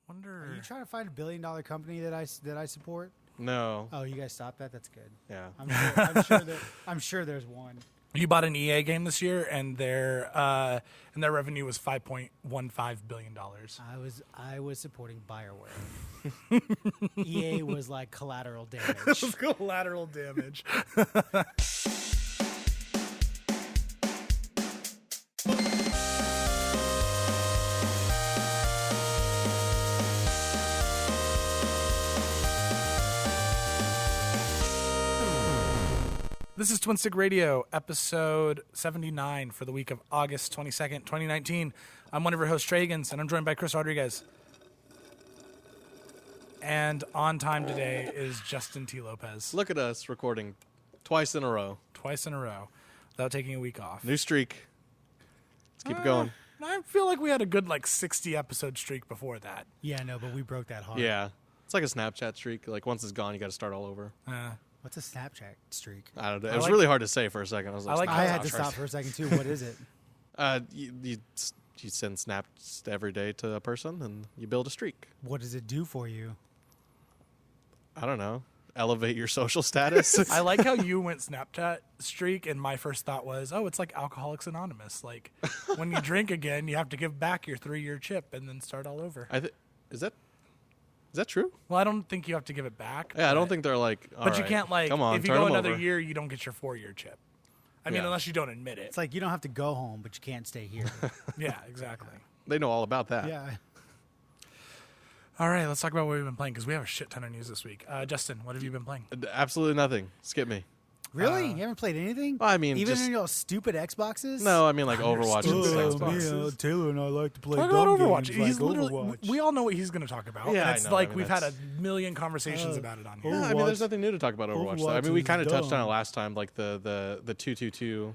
Wonder. Are you trying to find $1 billion company that I support? No. Oh, you guys stopped that? That's good. Yeah. I'm sure there's one. You bought an EA game this year, and their revenue was $5.15 billion. I was supporting BioWare. EA was like collateral damage. Collateral damage. This is Twin Stick Radio, episode 79 for the week of August 22nd, 2019. I'm one of your hosts, Trey Higgins, and I'm joined by Chris Rodriguez. And on time today is Justin T. Lopez. Look at us recording twice in a row. Twice in a row, without taking a week off. New streak. Let's keep it going. I feel like we had a good 60-episode streak before that. Yeah, no, but we broke that hard. Yeah. It's like a Snapchat streak. Like, once it's gone, you got to start all over. What's a Snapchat streak? I don't know. It was really hard to say for a second. I was like, I had to stop for a second, too. What is it? You send snaps every day to a person, and you build a streak. What does it do for you? I don't know. Elevate your social status. I like how you went Snapchat streak, and my first thought was, oh, it's like Alcoholics Anonymous. Like, when you drink again, you have to give back your 3-year chip and then start all over. Is that true? Well, I don't think you have to give it back. Yeah, I don't think they're like, all but you right, can't, come on, if you turn go them another over. year, you don't get your 4-year chip. I mean, Yeah. unless you don't admit it. It's like you don't have to go home, but you can't stay here. Yeah, exactly. They know all about that. Yeah. All right, let's talk about what we've been playing, because we have a shit ton of news this week. Justin, what have you been playing? Absolutely nothing. Skip me. Really? You haven't played anything? I mean, even just- in your stupid Xboxes? No, I mean like Overwatch and Xbox. Xbox. Taylor and I like to play Talk about Overwatch. He's literally, we all know what he's going to talk about. Yeah, and I it's know. like I mean, we've had a that's- million conversations about it on here. Yeah, I mean, there's nothing new to talk about Overwatch. Though. I mean, we kind of touched on it dumb. last time, like the 2-2-2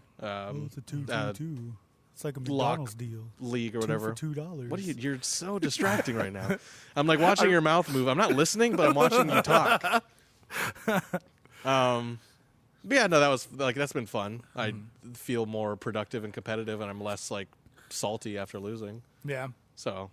It's a 2-2-2. It's like a lock McDonald's deal. league or whatever. $2 for $2. What are you? You're so distracting right now. I'm like watching your mouth move. I'm not listening, but I'm watching you talk. But yeah, no, that's been fun. I feel more productive and competitive, and I'm less like salty after losing. Yeah. So,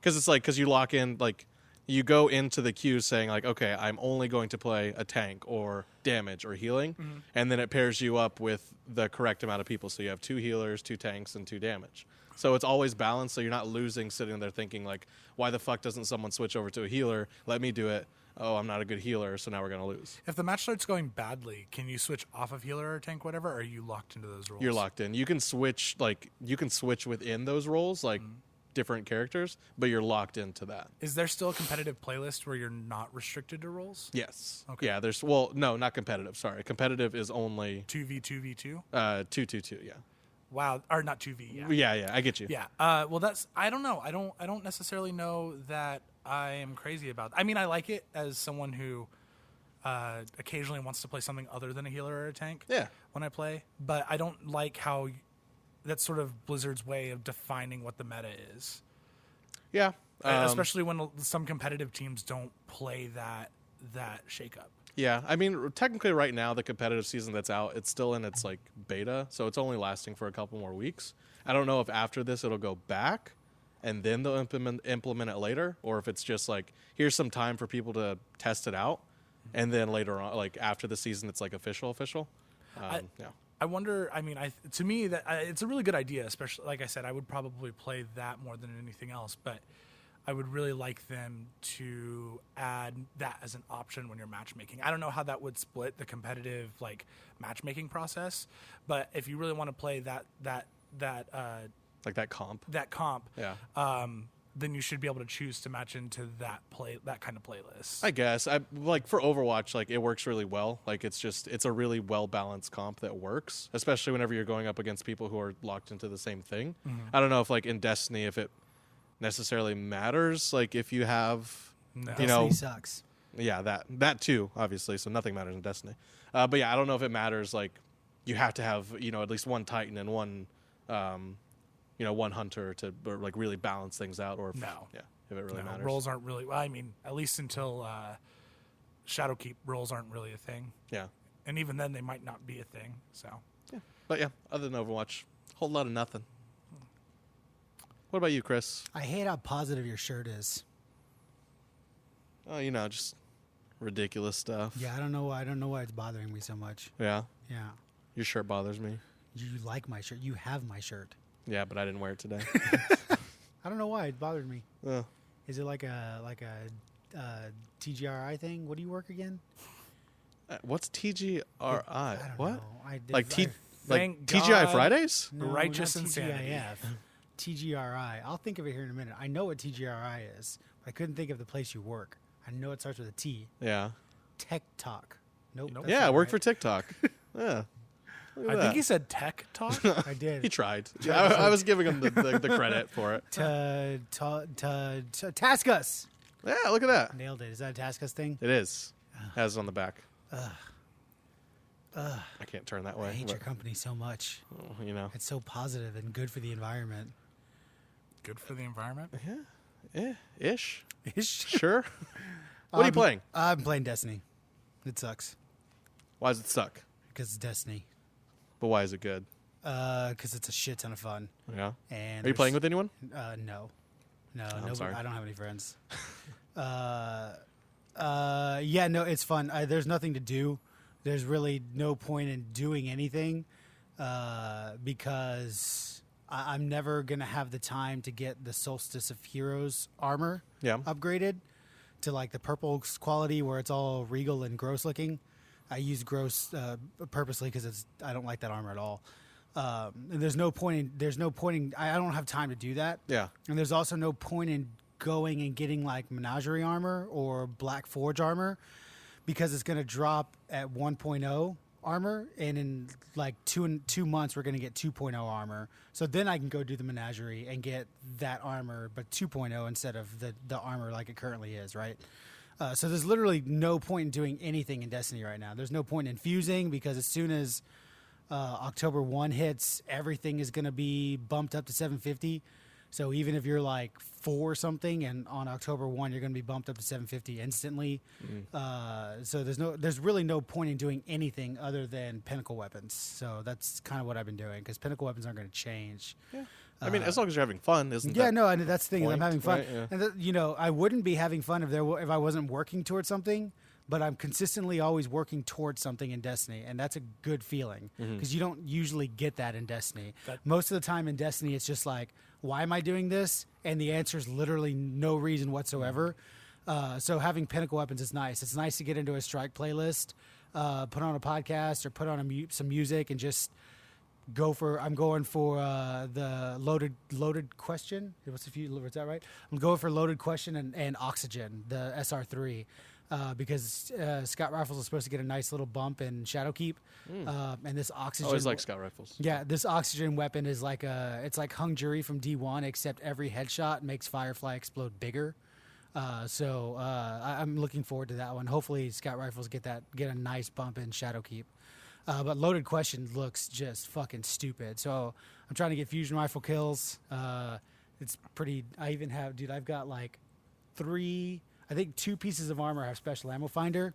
because you lock in, like, you go into the queue saying like, okay, I'm only going to play a tank or damage or healing, and then it pairs you up with the correct amount of people. So you have 2 healers, 2 tanks, and 2 damage. So it's always balanced. So you're not losing, sitting there thinking like, why the fuck doesn't someone switch over to a healer? Let me do it. Oh, I'm not a good healer, so now we're gonna lose. If the match starts going badly, can you switch off of healer or tank, whatever, or are you locked into those roles? You're locked in. You can switch within those roles, like different characters, but you're locked into that. Is there still a competitive playlist where you're not restricted to roles? Yes. Okay. Yeah. No, not competitive. Sorry, competitive is only 2v2v2? 2-2-2. Yeah. Wow. Or not 2v, yeah. Yeah. I get you. Yeah. Well, I don't know. I don't necessarily know that I am crazy about. I mean, I like it as someone who occasionally wants to play something other than a healer or a tank. Yeah. When I play, but I don't like how that's sort of Blizzard's way of defining what the meta is. Yeah. Especially when some competitive teams don't play that shakeup. Yeah. I mean, technically, right now the competitive season that's out, it's still in its like beta, so it's only lasting for a couple more weeks. I don't know if after this it'll go back, and then they'll implement it later, or if it's just like, here's some time for people to test it out, and then later on, like after the season, it's like official. Yeah. I wonder. I mean, to me that it's a really good idea. Especially, like I said, I would probably play that more than anything else. But I would really like them to add that as an option when you're matchmaking. I don't know how that would split the competitive like matchmaking process, but if you really want to play that Like that comp. yeah. Yeah. Then you should be able to choose to match into that kind of playlist. I guess I like for Overwatch, like it works really well. Like it's a really well balanced comp that works, especially whenever you're going up against people who are locked into the same thing. I don't know if like in Destiny, if it necessarily matters. Like if you have, Destiny sucks. Yeah, that too, obviously. So nothing matters in Destiny. But yeah, I don't know if it matters. Like you have to have at least one Titan and one. One hunter to like really balance things out, or if it really matters. Roles aren't really. Well, I mean, at least until Shadowkeep, roles aren't really a thing. Yeah, and even then, they might not be a thing. So, yeah. But yeah, other than Overwatch, whole lot of nothing. What about you, Chris? I hate how positive your shirt is. Oh, just ridiculous stuff. Yeah, I don't know why it's bothering me so much. Yeah. Yeah. Your shirt bothers me. You like my shirt. You have my shirt. Yeah, but I didn't wear it today. I don't know why it bothered me. Oh. Is it like a TGRI thing? What do you work again? What's TGRI? I don't What? know. I did, Like Thank TGI God. Fridays? no, Righteous not Insanity. TGIF. TGRI. I'll think of it here in a minute. I know what TGRI is, but I couldn't think of the place you work. I know it starts with a T. Yeah. Tech Talk. Nope. Nope. that's Yeah, I not work for right. TikTok. Yeah. Look at I that. think he said tech talk. I did. He tried. I was giving him the credit for it. To task us. Yeah, look at that. Nailed it. Is that a task us thing? It is. Has it on the back. I can't turn that way. I hate your but, company so much. It's so positive and good for the environment. Good for the environment. Ish. Ish. Sure. What are you playing? I'm playing Destiny. It sucks Why does it suck? because it's Destiny. But why is it good? Because it's a shit ton of fun. Yeah. And Are you playing with anyone? No, I'm sorry. I don't have any friends. Yeah, no, it's fun. There's nothing to do. There's really no point in doing anything because I'm never gonna have the time to get the Solstice of Heroes armor Yeah. upgraded to like the purple quality where it's all regal and gross looking. I use gross purposely because I don't like that armor at all. And there's no point in I don't have time to do that. Yeah. And there's also no point in going and getting like Menagerie armor or Black Forge armor because it's going to drop at 1.0 armor, and in like 2 months we're going to get 2.0 armor. So then I can go do the Menagerie and get that armor, but 2.0 instead of the armor like it currently is, right? So there's literally no point in doing anything in Destiny right now. There's no point in fusing because as soon as October 1 hits, everything is going to be bumped up to 750. So even if you're like 4 something and on October 1 you're going to be bumped up to 750 instantly. So there's really no point in doing anything other than pinnacle weapons. So that's kind of what I've been doing because pinnacle weapons aren't going to change. Yeah. I mean, as long as you're having fun, isn't Yeah, that? no, and that's the thing. I'm point, having fun, right? Yeah. and I wouldn't be having fun if I wasn't working towards something. But I'm consistently always working towards something in Destiny, and that's a good feeling because you don't usually get that in Destiny. Most of the time in Destiny, it's just like, why am I doing this? And the answer is literally no reason whatsoever. So having pinnacle weapons is nice. It's nice to get into a strike playlist, put on a podcast or put on some music and just I'm going for the loaded question. What's is that right? I'm going for loaded question and oxygen, the SR3. Because Scott Rifles is supposed to get a nice little bump in Shadowkeep, and this oxygen. I always like Scout Rifles. Yeah, this oxygen weapon is it's like Hung Jury from D1, except every headshot makes Firefly explode bigger. So I'm looking forward to that one. Hopefully, Scout Rifles get a nice bump in Shadowkeep. But loaded question looks just fucking stupid. So I'm trying to get fusion rifle kills. It's pretty. I've got like 3. I think 2 pieces of armor have special ammo finder.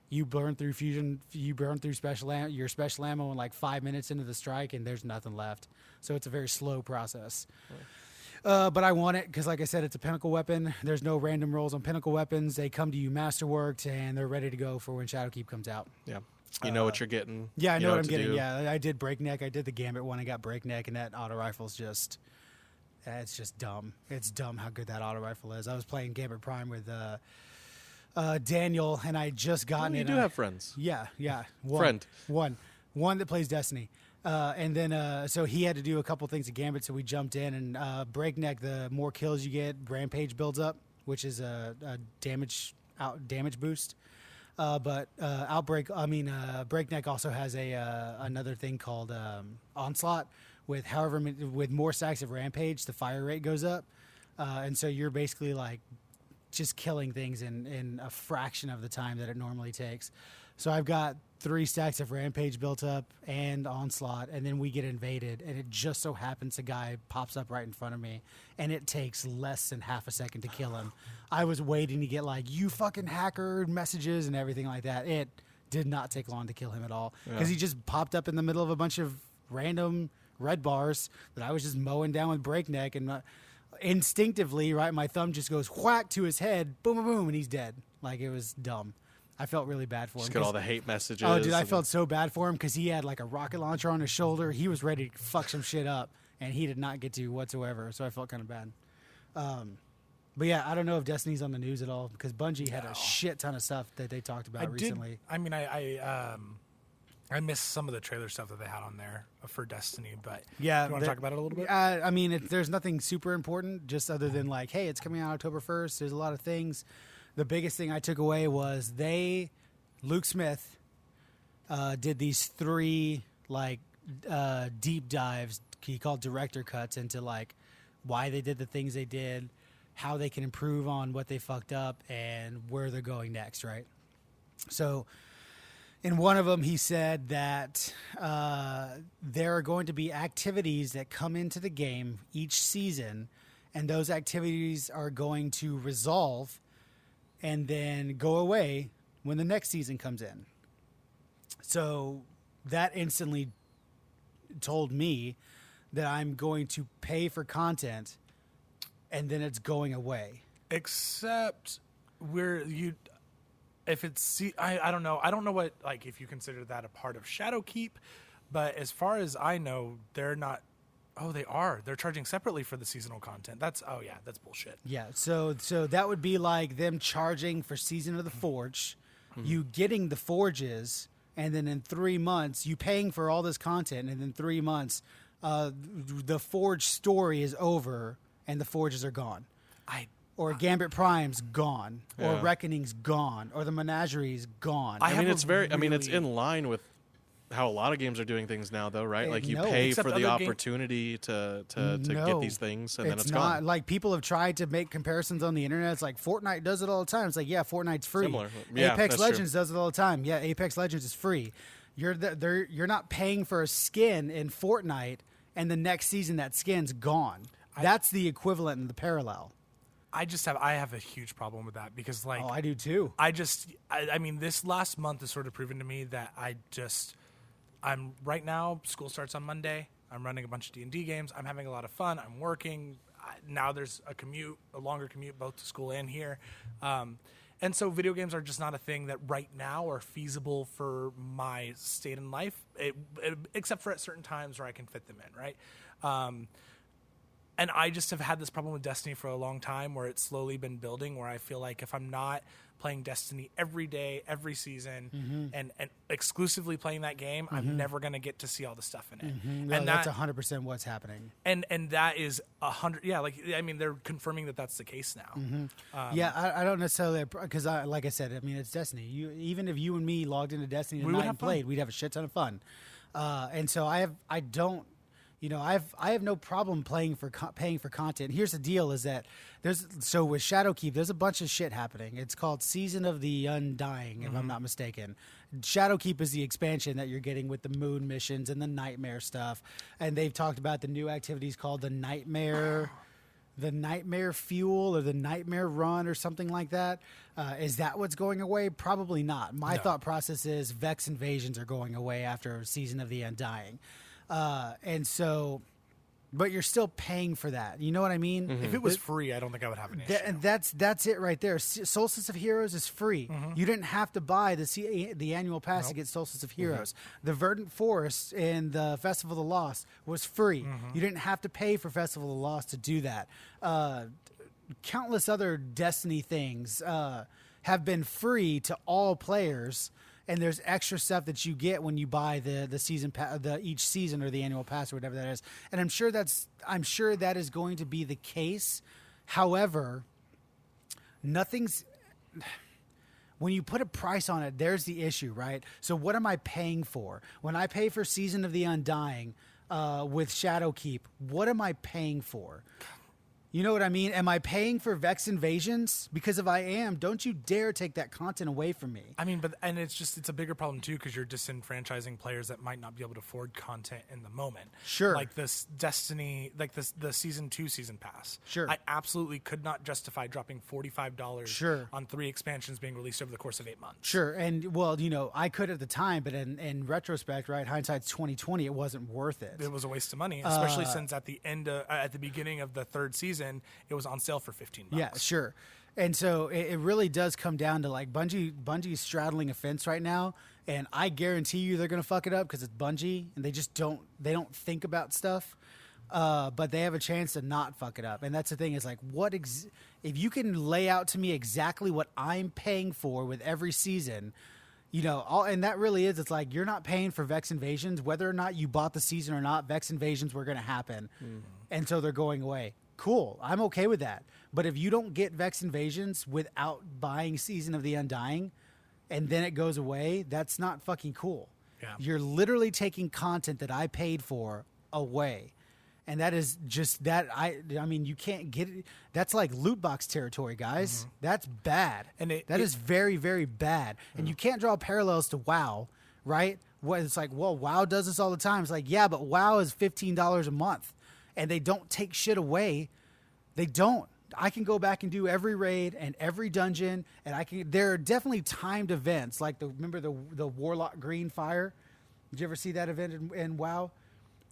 You burn through your special ammo in like 5 minutes into the strike, and there's nothing left. So it's a very slow process. But I want it because, like I said, it's a pinnacle weapon. There's no random rolls on pinnacle weapons. They come to you masterworked, and they're ready to go for when Shadowkeep comes out. Yeah. You know what you're getting. Yeah, I You know what I'm to getting. do. Yeah, I did Breakneck. I did the Gambit one. I got Breakneck, and that auto rifle's just... It's just dumb. It's dumb how good that auto rifle is. I was playing Gambit Prime with Daniel, and I just gotten You it. do have friends. Yeah. One that plays Destiny. And then, so he had to do a couple things at Gambit, so we jumped in. And Breakneck, the more kills you get, Rampage builds up, which is a damage boost. But Breakneck also has another thing called Onslaught. With more stacks of Rampage, the fire rate goes up, and so you're basically like just killing things in a fraction of the time that it normally takes. So I've got 3 stacks of Rampage built up and Onslaught, and then we get invaded, and it just so happens a guy pops up right in front of me, and it takes less than half a second to kill him. I was waiting to get like, you fucking hacker messages and everything like that. It did not take long to kill him at all because he just popped up in the middle of a bunch of random red bars that I was just mowing down with Breakneck, and instinctively, right, my thumb just goes whack to his head, boom, boom, boom, and he's dead. Like, it was dumb. I felt really bad for him. Just get all the hate messages. Oh, dude, I felt so bad for him because he had like a rocket launcher on his shoulder. He was ready to fuck some shit up, and he did not get to whatsoever. So I felt kind of bad. But yeah, I don't know if Destiny's on the news at all because Bungie had a shit ton of stuff that they talked about recently. I missed some of the trailer stuff that they had on there for Destiny, but yeah, you want to talk about it a little bit? I mean, there's nothing super important, just other than like, hey, it's coming out October 1st. There's a lot of things. The biggest thing I took away was Luke Smith, did these 3 like deep dives. He called director cuts into like why they did the things they did, how they can improve on what they fucked up, and where they're going next. Right. So, in one of them, he said that there are going to be activities that come into the game each season, and those activities are going to resolve and then go away when the next season comes in. So that instantly told me that I'm going to pay for content and then it's going away. Except if it's, I don't know. I don't know what, like, if you consider that a part of Shadowkeep, but as far as I know, they're not. Oh, they are. They're charging separately for the seasonal content. That's bullshit. Yeah, so that would be like them charging for Season of the Forge, you getting the forges, and then in 3 months, you paying for all this content, and in 3 months, the Forge story is over, and the forges are gone. Or Gambit Prime's gone, or Reckoning's gone, or the Menagerie's gone. It's in line with how a lot of games are doing things now, though, right? Like, you pay for the opportunity to get these things, and then it's gone. Not like, people have tried to make comparisons on the internet. It's like Fortnite does it all the time. It's like, yeah, Fortnite's free. Similar. Yeah, Apex Legends does it all the time. Yeah, Apex Legends is free. You're not paying for a skin in Fortnite, and the next season that skin's gone. That's the equivalent and the parallel. I have a huge problem with that because, like, I do too. I mean, this last month has sort of proven to me that I'm right now, school starts on Monday. I'm running a bunch of D&D games. I'm having a lot of fun. I'm working. Now there's a longer commute, both to school and here. And so video games are just not a thing that right now are feasible for my state in life, except for at certain times where I can fit them in, right? And I just have had this problem with Destiny for a long time where it's slowly been building, where I feel like if I'm not playing Destiny every day, every season, and exclusively playing that game, I'm never going to get to see all the stuff in it. No, and that's 100% what's happening. And that is 100. Yeah, like, I mean, they're confirming that that's the case now. I don't necessarily, because like I said, I mean, it's Destiny. Even if you and me logged into Destiny tonight and played, we'd have a shit ton of fun. And so I have no problem paying for content. Here's the deal: is that with Shadowkeep, there's a bunch of shit happening. It's called Season of the Undying, if I'm not mistaken. Shadowkeep is the expansion that you're getting with the moon missions and the nightmare stuff. And they've talked about the new activities called the Nightmare Fuel or the Nightmare Run or something like that. Is that what's going away? Probably not. My thought process is Vex invasions are going away after Season of the Undying. And so, but you're still paying for that. You know what I mean? If it was free, I don't think I would have an issue. And that's it right there. Solstice of Heroes is free. You didn't have to buy the annual pass to get Solstice of Heroes. The Verdant Forest in the Festival of the Lost was free. You didn't have to pay for Festival of the Lost to do that. Countless other Destiny things have been free to all players. And there's extra stuff that you get when you buy the season each season or the annual pass or whatever that is. And I'm sure that is going to be the case. However, when you put a price on it, there's the issue, right? So what am I paying for? When I pay for Season of the Undying with Shadowkeep, what am I paying for? You know what I mean? Am I paying for Vex invasions? Because if I am, don't you dare take that content away from me. I mean, and it's a bigger problem too, because you're disenfranchising players that might not be able to afford content in the moment. Sure. Like this Destiny, like the Season 2 season pass. Sure. I absolutely could not justify dropping $45 on 3 expansions being released over the course of 8 months. Sure. And well, I could at the time, but in retrospect, right, hindsight's 2020, it wasn't worth it. It was a waste of money, especially since at the beginning of the 3rd season, season, it was on sale for $15. Yeah, sure. And so it really does come down to like Bungie's straddling a fence right now, and I guarantee you they're gonna fuck it up because it's Bungie and they just don't think about stuff. But they have a chance to not fuck it up, and that's the thing is like if you can lay out to me exactly what I'm paying for with every season. And that really is, it's like you're not paying for Vex Invasions. Whether or not you bought the season or not, Vex Invasions were going to happen. Mm-hmm. And so they're going away. Cool. I'm okay with that. But if you don't get Vex Invasions without buying Season of the Undying and then it goes away, that's not fucking cool. Yeah. You're literally taking content that I paid for away. And that is just that I mean, you can't get it. That's like loot box territory, guys. Mm-hmm. That's bad. And that is very, very bad. And you can't draw parallels to WoW, right? It's like, well, WoW does this all the time. It's like, yeah, but WoW is $15 a month. And they don't take shit away. They don't. I can go back and do every raid and every dungeon. And there are definitely timed events. Like remember the Warlock Green Fire? Did you ever see that event in WoW?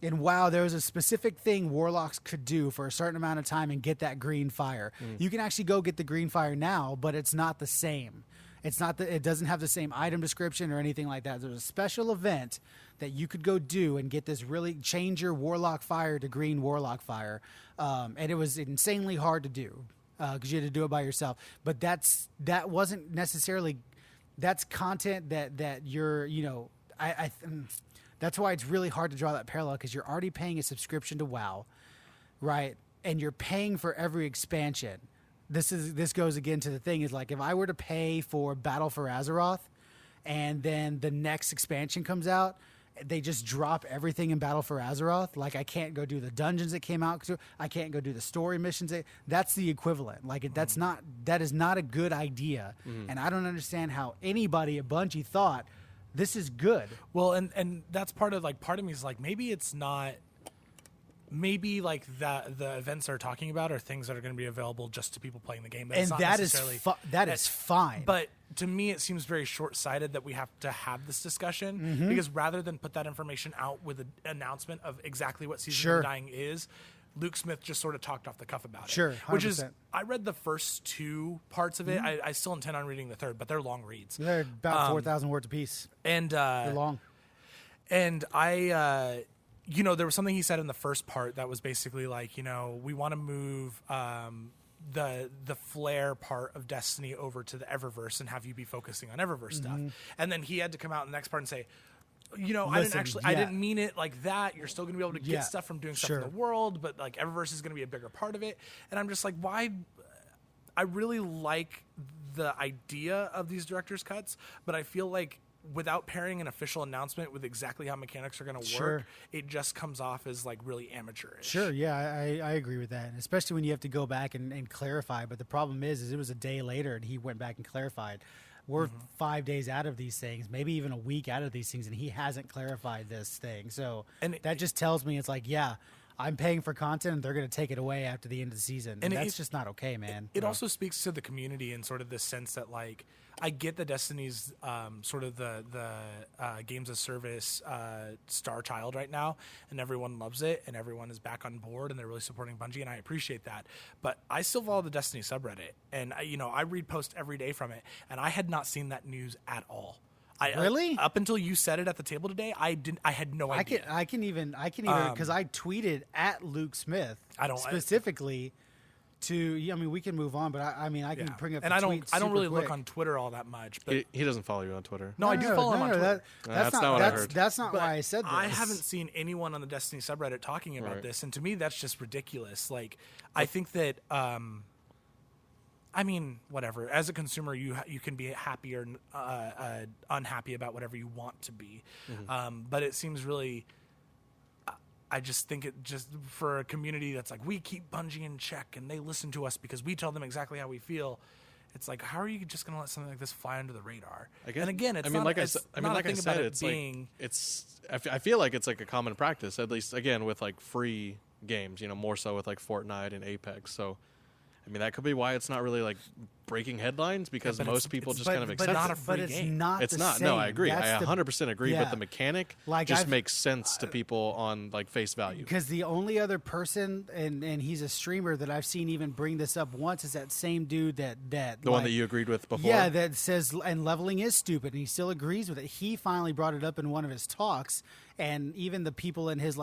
In WoW, there was a specific thing Warlocks could do for a certain amount of time and get that green fire. You can actually go get the green fire now, but it's not the same. It doesn't have the same item description or anything like that. There's a special event that you could go do and get this really change your Warlock fire to green Warlock fire. And it was insanely hard to do because you had to do it by yourself. But that wasn't necessarily, that's content that you're, that's why it's really hard to draw that parallel because you're already paying a subscription to WoW, right? And you're paying for every expansion. This goes again to the thing is like if I were to pay for Battle for Azeroth and then the next expansion comes out, they just drop everything in Battle for Azeroth. Like I can't go do the dungeons that came out. I can't go do the story missions. That's the equivalent. Like that is not a good idea. Mm-hmm. And I don't understand how anybody at Bungie thought this is good. Well, and that's part of me is like maybe it's not. Maybe like the events they're talking about are things that are going to be available just to people playing the game. And that is fine. But to me, it seems very short-sighted that we have to have this discussion because rather than put that information out with an announcement of exactly what Season of Undying is, Luke Smith just sort of talked off the cuff about it. Sure, 100%. Which is, I read the first two parts of it. I still intend on reading the third, but they're long reads. They're about 4,000 words apiece. And they're long. And I... there was something he said in the first part that was basically like, we want to move the Flare part of Destiny over to the Eververse and have you be focusing on Eververse stuff. And then he had to come out in the next part and say, I didn't mean it like that. You're still going to be able to get stuff from doing stuff in the world, but like Eververse is going to be a bigger part of it. And I'm just like, why? I really like the idea of these director's cuts, but I feel like without pairing an official announcement with exactly how mechanics are going to work, it just comes off as like really amateurish. Sure, yeah, I agree with that, and especially when you have to go back and clarify. But the problem is it was a day later and he went back and clarified. We're 5 days out of these things, maybe even a week out of these things, and he hasn't clarified this thing. So that just tells me it's like, yeah, I'm paying for content and they're going to take it away after the end of the season. And that's just not okay, man. It also speaks to the community in sort of this sense that like, I get that Destiny's sort of the games of service star child right now, and everyone loves it, and everyone is back on board, and they're really supporting Bungie, and I appreciate that. But I still follow the Destiny subreddit, and I read posts every day from it, and I had not seen that news at all. Really? Up until you said it at the table today, I had no idea. I can even because I tweeted at Luke Smith specifically. We can move on, but I can bring up. And I don't really look on Twitter all that much. But he doesn't follow you on Twitter. No, I do follow him on Twitter. That's not what I heard. That's not why I said this. I haven't seen anyone on the Destiny subreddit talking about this, and to me, that's just ridiculous. Like, I think that. Whatever. As a consumer, you can be happy or unhappy about whatever you want to be, but it seems really. I just think it just for a community that's like, we keep Bungie in check and they listen to us because we tell them exactly how we feel. It's like, how are you just going to let something like this fly under the radar? And again, it's I feel like it's like a common practice, at least again with like free games, more so with like Fortnite and Apex. So, that could be why it's not really like breaking headlines because but most it's- people it's- just kind of accept not it. a free but it's game. not. It's the not. Same. No, I agree. That's I the- 100% agree. yeah. But the mechanic Like, just I've- makes sense to people on like face value. Because the only other person, and he's a streamer that I've seen even bring this up once, is that same dude that The one that you agreed with before. yeah, that says and leveling is stupid, and he still agrees with it. He finally brought it up in one of his talks, and even the people in his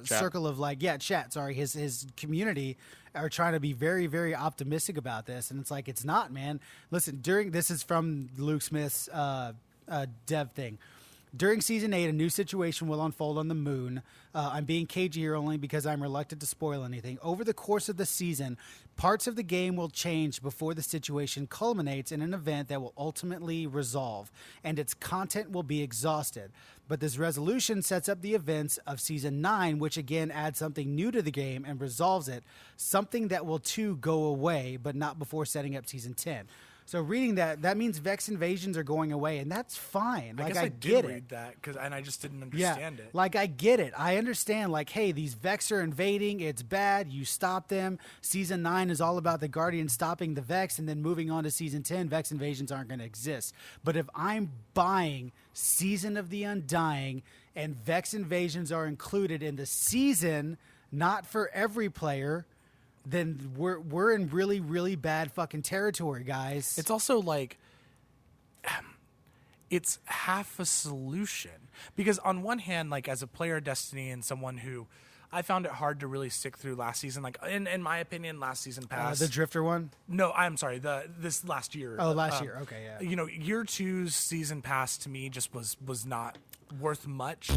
circle of chat. Sorry, his community are trying to be very, very optimistic about this, and it's like it's not, man. Listen, this is from Luke Smith's dev thing. During Season 8, a new situation will unfold on the moon. I'm being cagey here only because I'm reluctant to spoil anything. Over the course of the season, parts of the game will change before the situation culminates in an event that will ultimately resolve, and its content will be exhausted. But this resolution sets up the events of Season 9, which again adds something new to the game and resolves it, something that will too go away, but not before setting up Season 10. So reading that means Vex invasions are going away, and that's fine. I Like, guess I get did it. read that and I just didn't Yeah, understand it. like I get it. I understand. Like, hey, these Vex are invading. It's bad. You stop them. Season 9 is all about the Guardians stopping the Vex, and then moving on to Season 10, Vex invasions aren't going to exist. But if I'm buying Season of the Undying and Vex invasions are included in the season, not for every player, then we're in really, really bad fucking territory, guys. It's also like it's half a solution because on one hand, like as a player of Destiny and someone who I found it hard to really stick through last season. Like in my opinion, last season passed. the Drifter one. No, I'm sorry. This last year. Oh, last year. Okay, yeah. You know, year 2's season pass to me just was not worth much.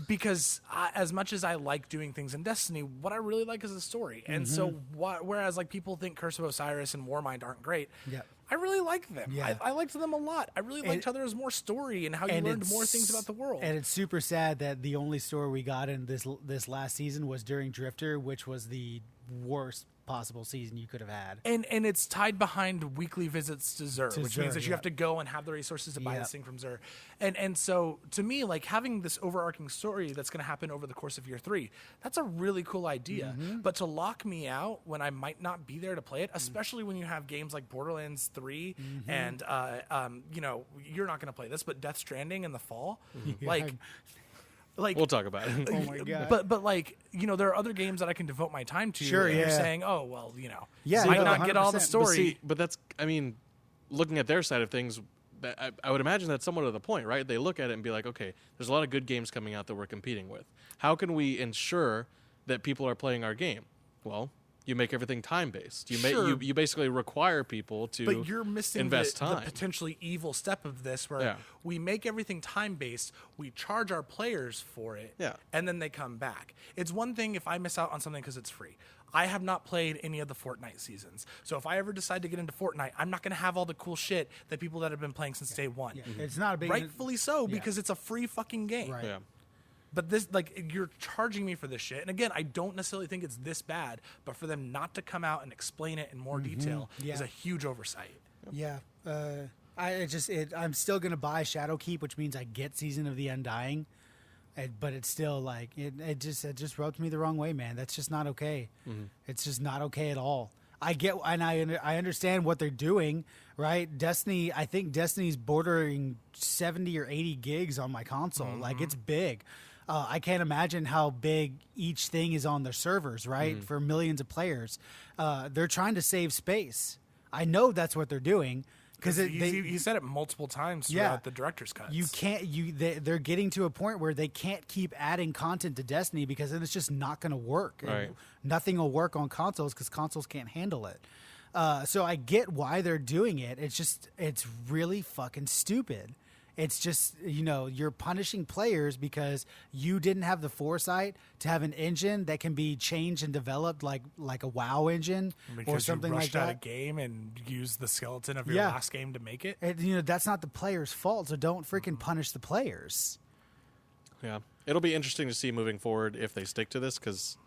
Because as much as I like doing things in Destiny, what I really like is the story. And so, whereas like people think Curse of Osiris and Warmind aren't great, Yep. I really like them. Yeah. I liked them a lot. I really liked how there was more story and how you learned more things about the world. And it's super sad that the only story we got in this last season was during Drifter, which was the worst possible season you could have had. And it's tied behind weekly visits to Xur, which means that you have to go and have the resources to buy this thing from Xur. And so to me, like having this overarching story that's going to happen over the course of year 3, that's a really cool idea. But to lock me out when I might not be there to play it, especially when you have games like Borderlands 3 and you know, you're not going to play this, but Death Stranding in the fall, like We'll talk about it. Oh my god! but like, you know, there are other games that I can devote my time to. Sure, and you're yeah. saying, oh well, you know, Yeah, might no, not get all the 100%. story. But that's, I mean, looking at their side of things, I would imagine that's somewhat of the point, right? They look at it and be like, okay, there's a lot of good games coming out that we're competing with. How can we ensure that people are playing our game? Well, you make everything time based. Sure. You basically require people to But you're missing invest the time. potentially evil step of this, where we make everything time based, we charge our players for it, and then they come back. It's one thing if I miss out on something because it's free. I have not played any of the Fortnite seasons, so if I ever decide to get into Fortnite, I'm not going to have all the cool shit that people that have been playing since day one. It's not a big, Rightfully so, because it's a free fucking game. Right. Yeah. But this, like, you're charging me for this shit. And again, I don't necessarily think it's this bad, but for them not to come out and explain it in more detail is a huge oversight. Yeah. I'm still gonna buy Shadowkeep, which means I get Season of the Undying, but it's still like it just rubbed me the wrong way, man. That's just not okay. It's just not okay at all. I get and I understand what they're doing, right? Destiny, I think Destiny's bordering 70 or 80 gigs on my console. Like, it's big. I can't imagine how big each thing is on their servers, right? For millions of players. They're trying to save space. I know that's what they're doing. Because he said it multiple times throughout the director's cuts. You can't. They're getting to a point where they can't keep adding content to Destiny because then it's just not going to work. Right. Nothing will work on consoles because consoles can't handle it. So I get why they're doing it. It's really fucking stupid. It's just, you know, you're punishing players because you didn't have the foresight to have an engine that can be changed and developed like a WoW engine or something you like rushed that. out a game and used the skeleton of your last game to make it. And, you know, that's not the player's fault, so don't freaking punish the players. Yeah. It'll be interesting to see moving forward if they stick to this, because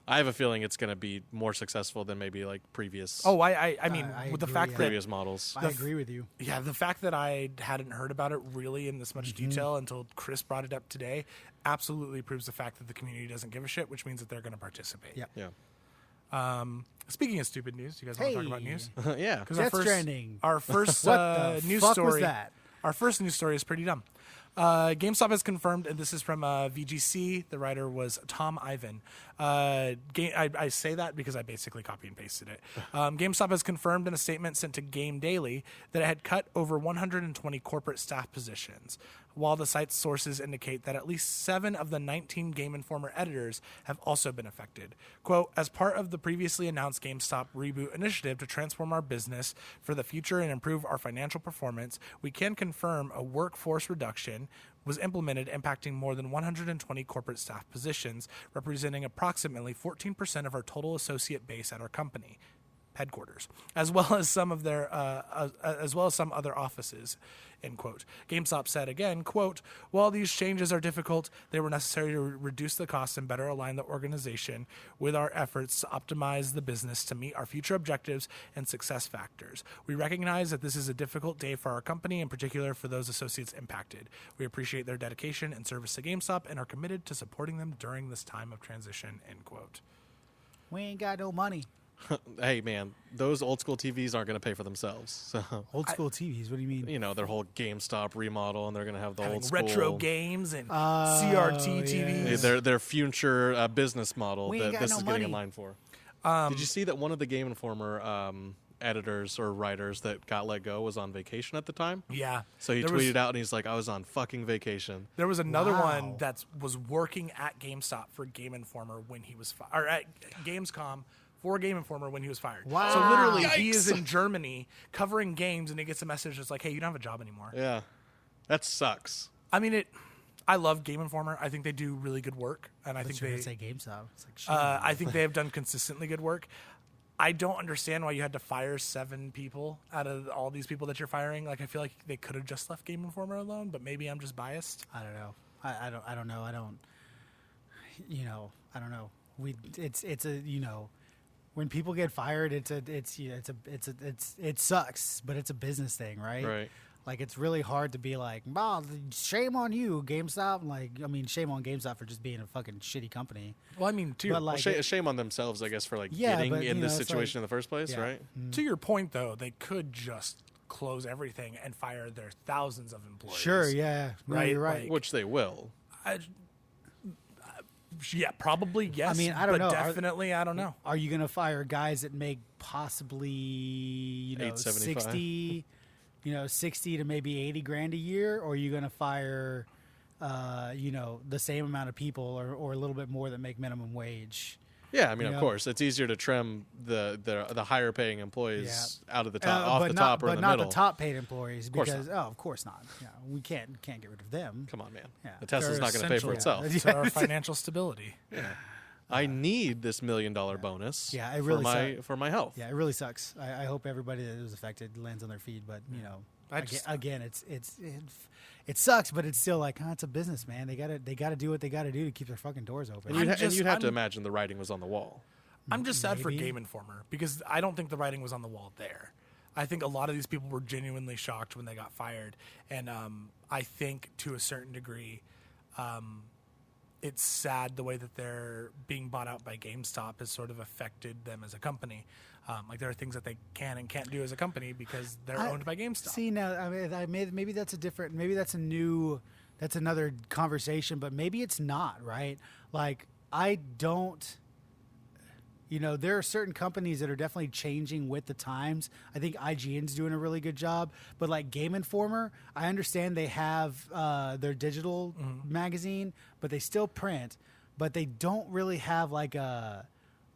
I have a feeling it's going to be more successful than maybe like previous Oh, I mean, I with the agree, fact yeah. that previous models. I agree with you. yeah, the fact that I hadn't heard about it really in this much detail until Chris brought it up today absolutely proves the fact that the community doesn't give a shit, which means that they're going to participate. Yeah. Yeah. Speaking of stupid news, you guys want to talk about news? Yeah. Death Stranding. Our first What the news fuck story. was that? Our first news story is pretty dumb. GameStop has confirmed, and this is from VGC. The writer was Tom Ivan. I say that because I basically copy and pasted it. GameStop has confirmed in a statement sent to Game Daily that it had cut over 120 corporate staff positions, while the site's sources indicate that at least 7 of the 19 Game Informer editors have also been affected. Quote, as part of the previously announced GameStop reboot initiative to transform our business for the future and improve our financial performance, we can confirm a workforce reduction was implemented, impacting more than 120 corporate staff positions, representing approximately 14% of our total associate base at our company headquarters, as well as some other offices, end quote. GameStop said again, quote, while these changes are difficult, they were necessary to reduce the costs and better align the organization with our efforts to optimize the business to meet our future objectives and success factors. We recognize that this is a difficult day for our company, in particular for those associates impacted. We appreciate their dedication and service to GameStop and are committed to supporting them during this time of transition, end quote. We ain't got no money. Hey, man, those old school TVs aren't going to pay for themselves. So, Old school TVs. What do you mean? you know, their whole GameStop remodel, and they're going to have the Having old school retro games and CRT TVs. Their future business model We ain't that got this no is getting in money. line for. Did you see that one of the Game Informer editors or writers that got let go was on vacation at the time? Yeah. So he There tweeted was- out and he's like, I was on fucking vacation. There was another Wow. one that was working at GameStop for Game Informer when he was or at Gamescom for Game Informer when he was fired. Wow. So literally, he Yikes. is in Germany covering games, and he gets a message that's like, "Hey, you don't have a job anymore." Yeah. That sucks. I mean, I love Game Informer. I think they do really good work, and I think You're they. gonna say GameStop. It's like shit. I think they have done consistently good work. I don't understand why you had to fire 7 people out of all these people that you're firing. Like, I feel like they could have just left Game Informer alone, but maybe I'm just biased. I don't know. I don't know. I don't. You know. I don't know. It's a when people get fired, it sucks, but it's a business thing, right? Right. Like, it's really hard to be like, "Wow, shame on you, GameStop." Like, I mean, shame on GameStop for just being a fucking shitty company. Well, I mean, But Well, like, shame on themselves, I guess, for like Yeah, getting but, in you this know, it's situation like- in the first place, yeah. right? To your point, though, they could just close everything and fire their thousands of employees. Sure, yeah, no, Right, you're right. like- Which they will. Yeah, probably yes. I mean, I don't but know. Definitely, I don't know. Are you going to fire guys that make possibly, $875? 60, 60 to maybe 80 grand a year? Or are you going to fire, the same amount of people or a little bit more that make minimum wage? Yeah, I mean, You of know? course, it's easier to trim the higher paying employees out of the top, But off the top or in the not middle. the top paid employees course because of course not. Yeah, we can't get rid of them. Come on, man. Yeah. The Tesla's They're not going to pay for essential itself. to our financial stability. I need this $1 million bonus. Yeah, it really for my health. Yeah, it really sucks. I hope everybody that was affected lands on their feet, but again, it sucks, but it's still like, it's a business, man. They gotta do what they gotta do to keep their fucking doors open. And you'd have to imagine the writing was on the wall. I'm just sad for Maybe. Game Informer because I don't think the writing was on the wall there. I think a lot of these people were genuinely shocked when they got fired, and I think to a certain degree, it's sad the way that they're being bought out by GameStop has sort of affected them as a company. Like there are things that they can and can't do as a company because they're owned by GameStop. See, now maybe that's that's another conversation, but maybe it's not, right? Like I don't. There are certain companies that are definitely changing with the times. I think IGN's doing a really good job. But like Game Informer, I understand they have their digital magazine, but they still print. But they don't really have like a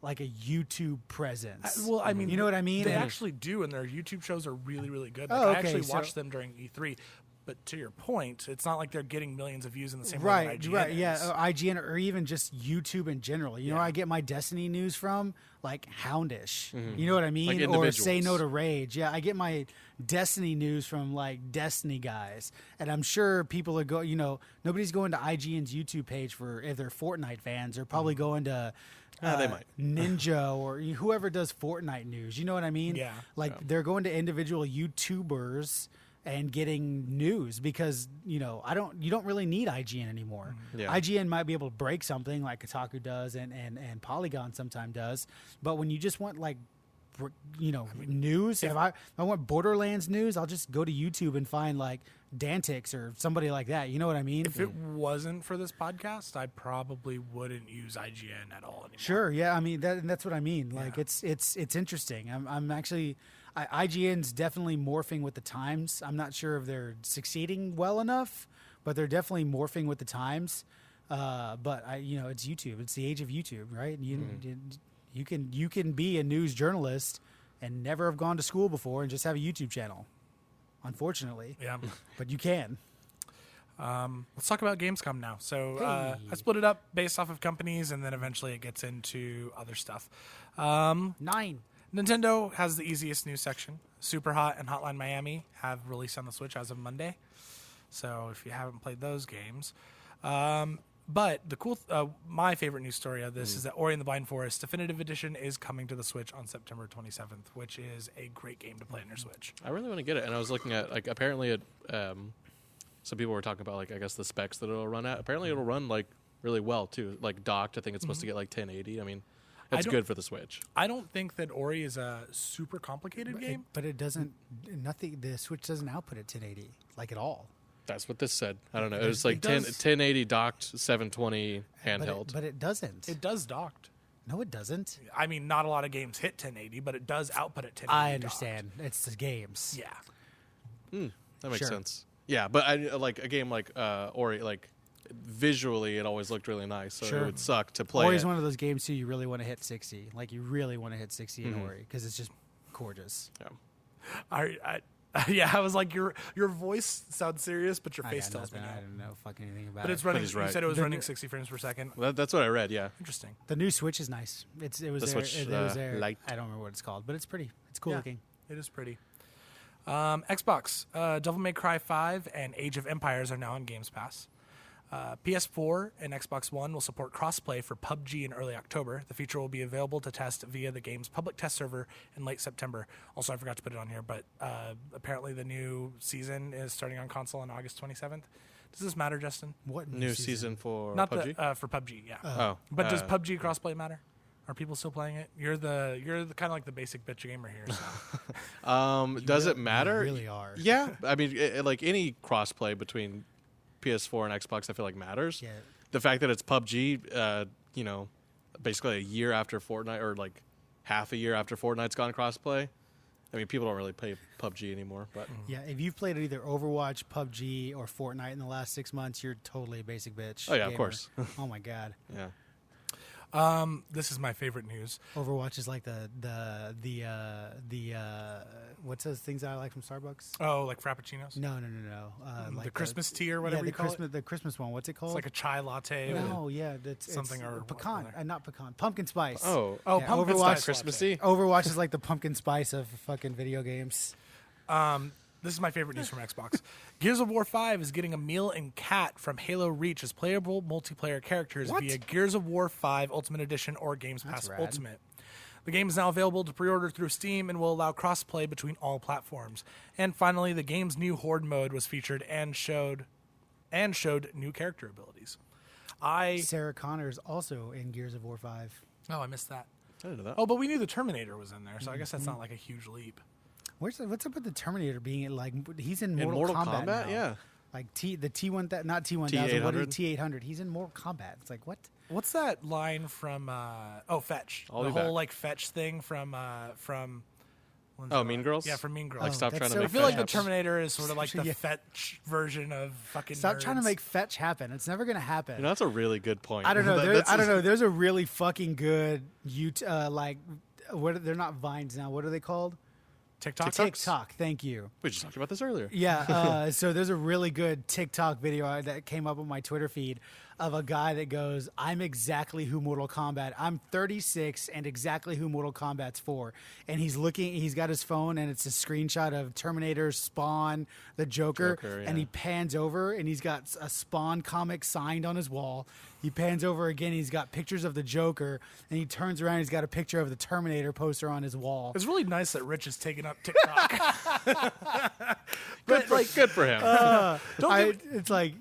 YouTube presence. Well, I mean, you know what I mean? They And- actually do, and their YouTube shows are really, really good. Like, Oh, I okay, actually so- watched them during E3. But to your point, it's not like they're getting millions of views in the same way Right, that IGN right, is. yeah, or IGN or even just YouTube in general. You know, where I get my Destiny news from like Houndish. You know what I mean? Or individuals. Say No to Rage. Yeah, I get my Destiny news from like Destiny guys, and I'm sure people are nobody's going to IGN's YouTube page for if they're Fortnite fans. They're probably going to. They might. Ninja or whoever does Fortnite news. You know what I mean? Yeah. Like they're going to individual YouTubers and getting news because you don't really need IGN anymore. Yeah. IGN might be able to break something like Kotaku does and Polygon sometimes does, but when you just want like news, if I want Borderlands news, I'll just go to YouTube and find like Dantix or somebody like that. You know what I mean? If it wasn't for this podcast, I probably wouldn't use IGN at all anymore. Sure, yeah. I mean that's what I mean. Like it's interesting. I'm actually. IGN's definitely morphing with the times. I'm not sure if they're succeeding well enough, but they're definitely morphing with the times. But it's YouTube. It's the age of YouTube, right? You can be a news journalist and never have gone to school before and just have a YouTube channel. Unfortunately, Yeah. but you can. Let's talk about Gamescom now. So I split it up based off of companies, and then eventually it gets into other stuff. 9. Nintendo has the easiest news section. Superhot and Hotline Miami have released on the Switch as of Monday. So if you haven't played those games. But the my favorite news story of this is that Ori and the Blind Forest Definitive Edition is coming to the Switch on September 27th, which is a great game to play on your Switch. I really want to get it. And I was looking at, like, apparently it, some people were talking about, like, I guess the specs that it'll run at. Apparently it'll run, like, really well, too. Like, docked, I think it's supposed to get, like, 1080. I mean, it's good for the Switch. I don't think that Ori is a super complicated game. But it doesn't. Nothing. The Switch doesn't output at 1080 like at all. That's what this said. I don't know. It was like It does. 1080 docked, 720 handheld. But it doesn't. It does docked. No, it doesn't. I mean, not a lot of games hit 1080, but it does output at 1080. I understand. It's the games. Yeah. That makes Sure. sense. Yeah, but I like a game like Ori, like visually it always looked really nice, so Sure. it would suck to play. Ori's it. one of those games too. You really want to hit 60. Like you really want to hit 60 in Ori because it's just gorgeous. Yeah. I was like, your voice sounds serious, but your I face got tells me nothing. no. I don't know fucking anything about But it. it's running. he's You right. said it was The- running 60 frames per second. Well, that's what I read. Yeah. Interesting. The new Switch is nice. It was The there. Switch, It was there. Lite. I don't remember what it's called, but it's pretty. It's cool Yeah. looking. It is pretty. Xbox, Devil May Cry 5 and Age of Empires are now on Games Pass. PS4 and Xbox One will support crossplay for PUBG in early October. The feature will be available to test via the game's public test server in late September. Also, I forgot to put it on here, but apparently the new season is starting on console on August 27th. Does this matter, Justin? What New season for Not PUBG. for PUBG, yeah. Oh, But does PUBG crossplay matter? Are people still playing it? You're the kind of like the basic bitch gamer here. So. Does it matter? You really are. Yeah, I mean, like any crossplay between PS4 and Xbox, I feel like matters. Yeah. The fact that it's PUBG, basically a year after Fortnite, or like half a year after Fortnite's gone crossplay. I mean, people don't really play PUBG anymore, but Yeah, if you've played either Overwatch, PUBG, or Fortnite in the last 6 months, you're totally a basic bitch. Oh, yeah, of gamer. course. Oh my god, yeah. This is my favorite news. Overwatch is like the what's those things that I like from Starbucks? Oh, like Frappuccinos? No. Like the Christmas tea or whatever yeah, you call it? the Christmas one. What's it called? It's like a chai latte. no, yeah, that's something it's or pecan, whatever. not pecan, pumpkin spice. Oh, Oh, Yeah, pumpkin Overwatch- spice Christmassy. latte. Overwatch is like the pumpkin spice of fucking video games. This is my favorite news from Xbox. Gears of War 5 is getting Emil and Kat from Halo Reach as playable multiplayer characters What? via Gears of War 5 Ultimate Edition or Games That's Pass rad. Ultimate. The game is now available to pre-order through Steam and will allow cross-play between all platforms. And finally, the game's new Horde mode was featured and showed new character abilities. Sarah Connor is also in Gears of War 5. Oh, I missed that. I didn't know that. Oh, but we knew the Terminator was in there, so I guess that's not like a huge leap. What's up with the Terminator being like he's in In Mortal, Mortal Kombat, Kombat? now. Yeah. Like the T1000, not T1000, what is T800? He's in Mortal Kombat. It's like what? What's that line from Fetch? I'll the be whole back. like Fetch thing from Mean Girls? Yeah, from Mean Girls. Like, stop that's trying to so make I feel like the Fetch. Terminator is sort of like the Yeah. Fetch version of fucking Stop trying to nerds. make fetch happen. It's never gonna happen. You know, that's a really good point. I don't know. That's I don't know. There's a really fucking good like they're not vines now. What are they called? TikTok. TikTok. Thank you. We just talked about this earlier. Yeah. So there's a really good TikTok video that came up on my Twitter feed of a guy that goes, I'm exactly who Mortal Kombat. I'm 36 and exactly who Mortal Kombat's for. And he's got his phone and it's a screenshot of Terminator, Spawn, the Joker. And he pans over and he's got a Spawn comic signed on his wall. He pans over again. He's got pictures of the Joker, and he turns around. He's got a picture of the Terminator poster on his wall. It's really nice that Rich has taken up TikTok. Good for him. It's like,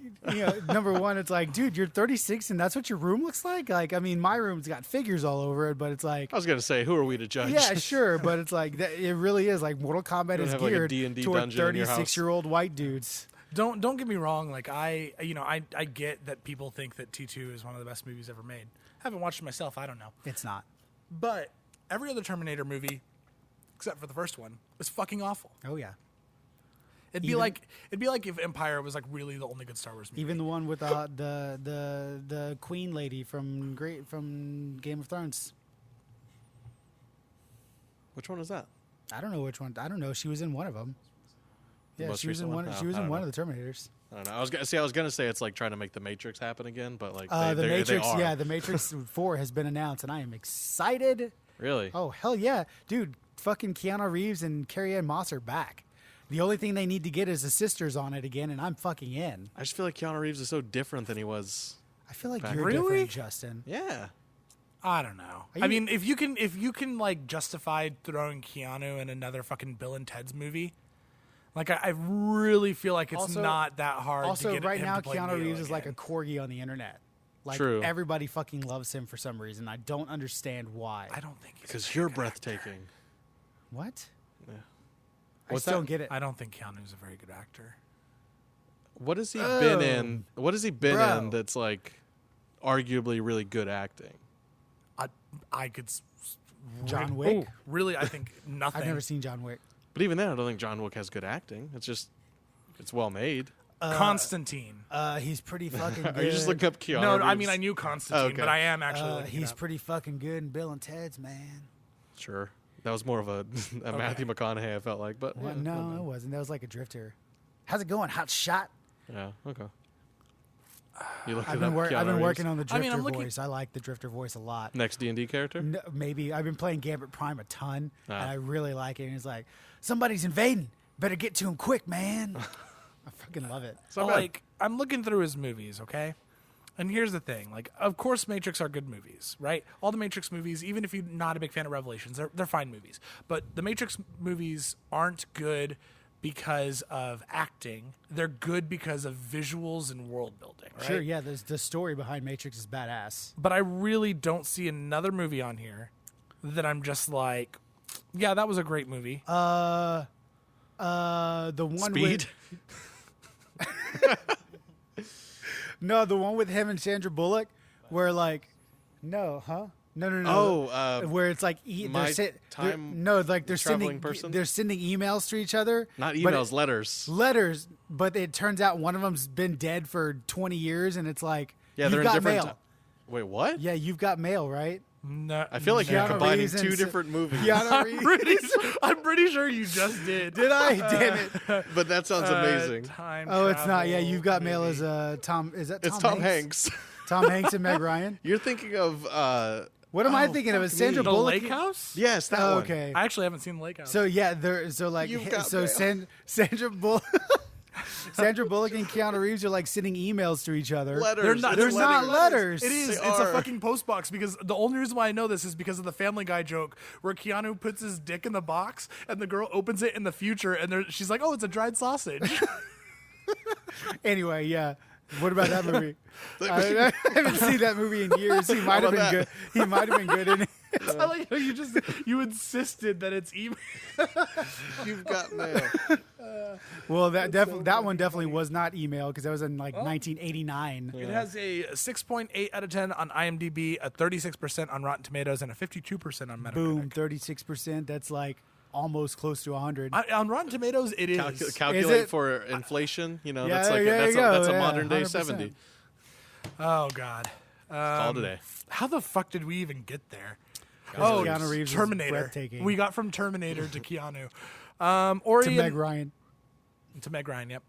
number one, it's like, dude, you're 36 and that's what your room looks like? Like, I mean, my room's got figures all over it, but it's like... I was going to say, who are we to judge? Yeah, sure, but it's like, it really is. Like, Mortal Kombat is geared toward 36-year-old white dudes. Don't get me wrong. Like I get that people think that T2 is one of the best movies ever made. Haven't watched it myself. I don't know. It's not. But every other Terminator movie, except for the first one, was fucking awful. Oh yeah. It'd be like if Empire was like really the only good Star Wars movie. Even the one with the Queen lady from Game of Thrones. Which one is that? I don't know which one. I don't know. She was in one of them. Yeah, she was in one. She was in one of the Terminators. I don't know. I was gonna say it's like trying to make the Matrix happen again, but like the Matrix. they are. Yeah, the Matrix 4 has been announced, and I am excited. Really? Oh hell yeah, dude! Fucking Keanu Reeves and Carrie-Anne Moss are back. The only thing they need to get is the sisters on it again, and I'm fucking in. I just feel like Keanu Reeves is so different than he was. I feel like back. you're Really? different, Justin. Yeah. I don't know. I mean, if you can like justify throwing Keanu in another fucking Bill and Ted's movie, like I really feel like it's Also- not that hard. Also, to get right him now, to play Keanu Neo Reeves is like a again. corgi on the internet. Like True. everybody fucking loves him for some reason. I don't understand why. I don't think he's a Because very you're good breathtaking. What? Yeah. I What's still that? don't get it. actor. I don't think Keanu's a very good actor. What has he been in? What has he been Bro. in that's like arguably really good acting? I could. John Wick? Really, I think nothing. I've never seen John Wick. But even then, I don't think John Wick has good acting. It's well made. Constantine. He's pretty fucking good. Are you just looking up Keanu? No, Reeves? I mean I knew Constantine, Okay. but I am actually looking he's it up. pretty fucking good in Bill and Ted's, man. Sure. That was more of a Matthew McConaughey. I felt like, but Well, yeah, no, it wasn't. That was like a drifter. How's it going? Hot shot. yeah, okay. You looked I've it up. been, Keanu working Reeves? on the I mean, drifter I'm looking- voice. I like the drifter voice a lot. Next D&D character. No, maybe I've been playing Gambit Prime a ton, Ah. and I really like it. And it's like somebody's invading. Better get to him quick, man. I fucking love it. So Like I'm looking through his movies, okay? And here's the thing: like, of course, Matrix are good movies, right? All the Matrix movies, even if you're not a big fan of Revelations, they're fine movies. But the Matrix movies aren't good because of acting; they're good because of visuals and world building. Right? Sure, yeah. The story behind Matrix is badass. But I really don't see another movie on here that I'm just like, yeah, that was a great movie. The one Speed. No, the one with him and Sandra Bullock, where like, no, huh? No. Oh, where it's like My they're Time they're Traveling sending Person? they're sending emails to each other. not but emails, letters. letters, but it turns out one of them's been dead for 20 years, and it's like, Yeah, you've they're in got different. mail. Wait, what? Yeah, you've got mail, right? No, I feel like you're Keanu combining Reeves and two different movies. Keanu I'm pretty sure you just did. Did I? Damn it! But that sounds amazing. Time Oh, it's not. Yeah, travel you've got mail movie. as Tom. Is that Tom? It's Tom Hanks. Tom Hanks and Meg Ryan. You're thinking of What am I thinking of? Is Sandra The Bullock? Lake House? yes, that Oh, one. okay. I actually haven't seen the Lake House. So yeah, like You've got mail. Sandra Bullock, Sandra Bullock and Keanu Reeves are like sending emails to each other. Letters. They're not- It's They're not letters. It is. They It's a are. fucking post box because the only reason why I know this is because of the Family Guy joke where Keanu puts his dick in the box and the girl opens it in the future and she's like, "Oh, it's a dried sausage." Anyway, yeah. What about that movie? I haven't seen that movie in years. He might have about been that? good. He might have been good in it. I like how you insisted that it's email. You've got mail. Well, that one definitely was not email because that was in like 1989. It has a 6.8 out of 10 on IMDb, a 36% on Rotten Tomatoes, and a 52% on Metacritic. Boom, 36%. That's like almost close to 100. On Rotten Tomatoes, it is. Calculate Is it? for inflation. You know, Yeah, that's like there you that's go. a Yeah, modern day 100%. 70. Oh God. All today. How the fuck did we even get there? Keanu Reeves is Terminator. breathtaking. We got from Terminator to Keanu. to Ori Meg and- Ryan. to Meg Ryan. Yep.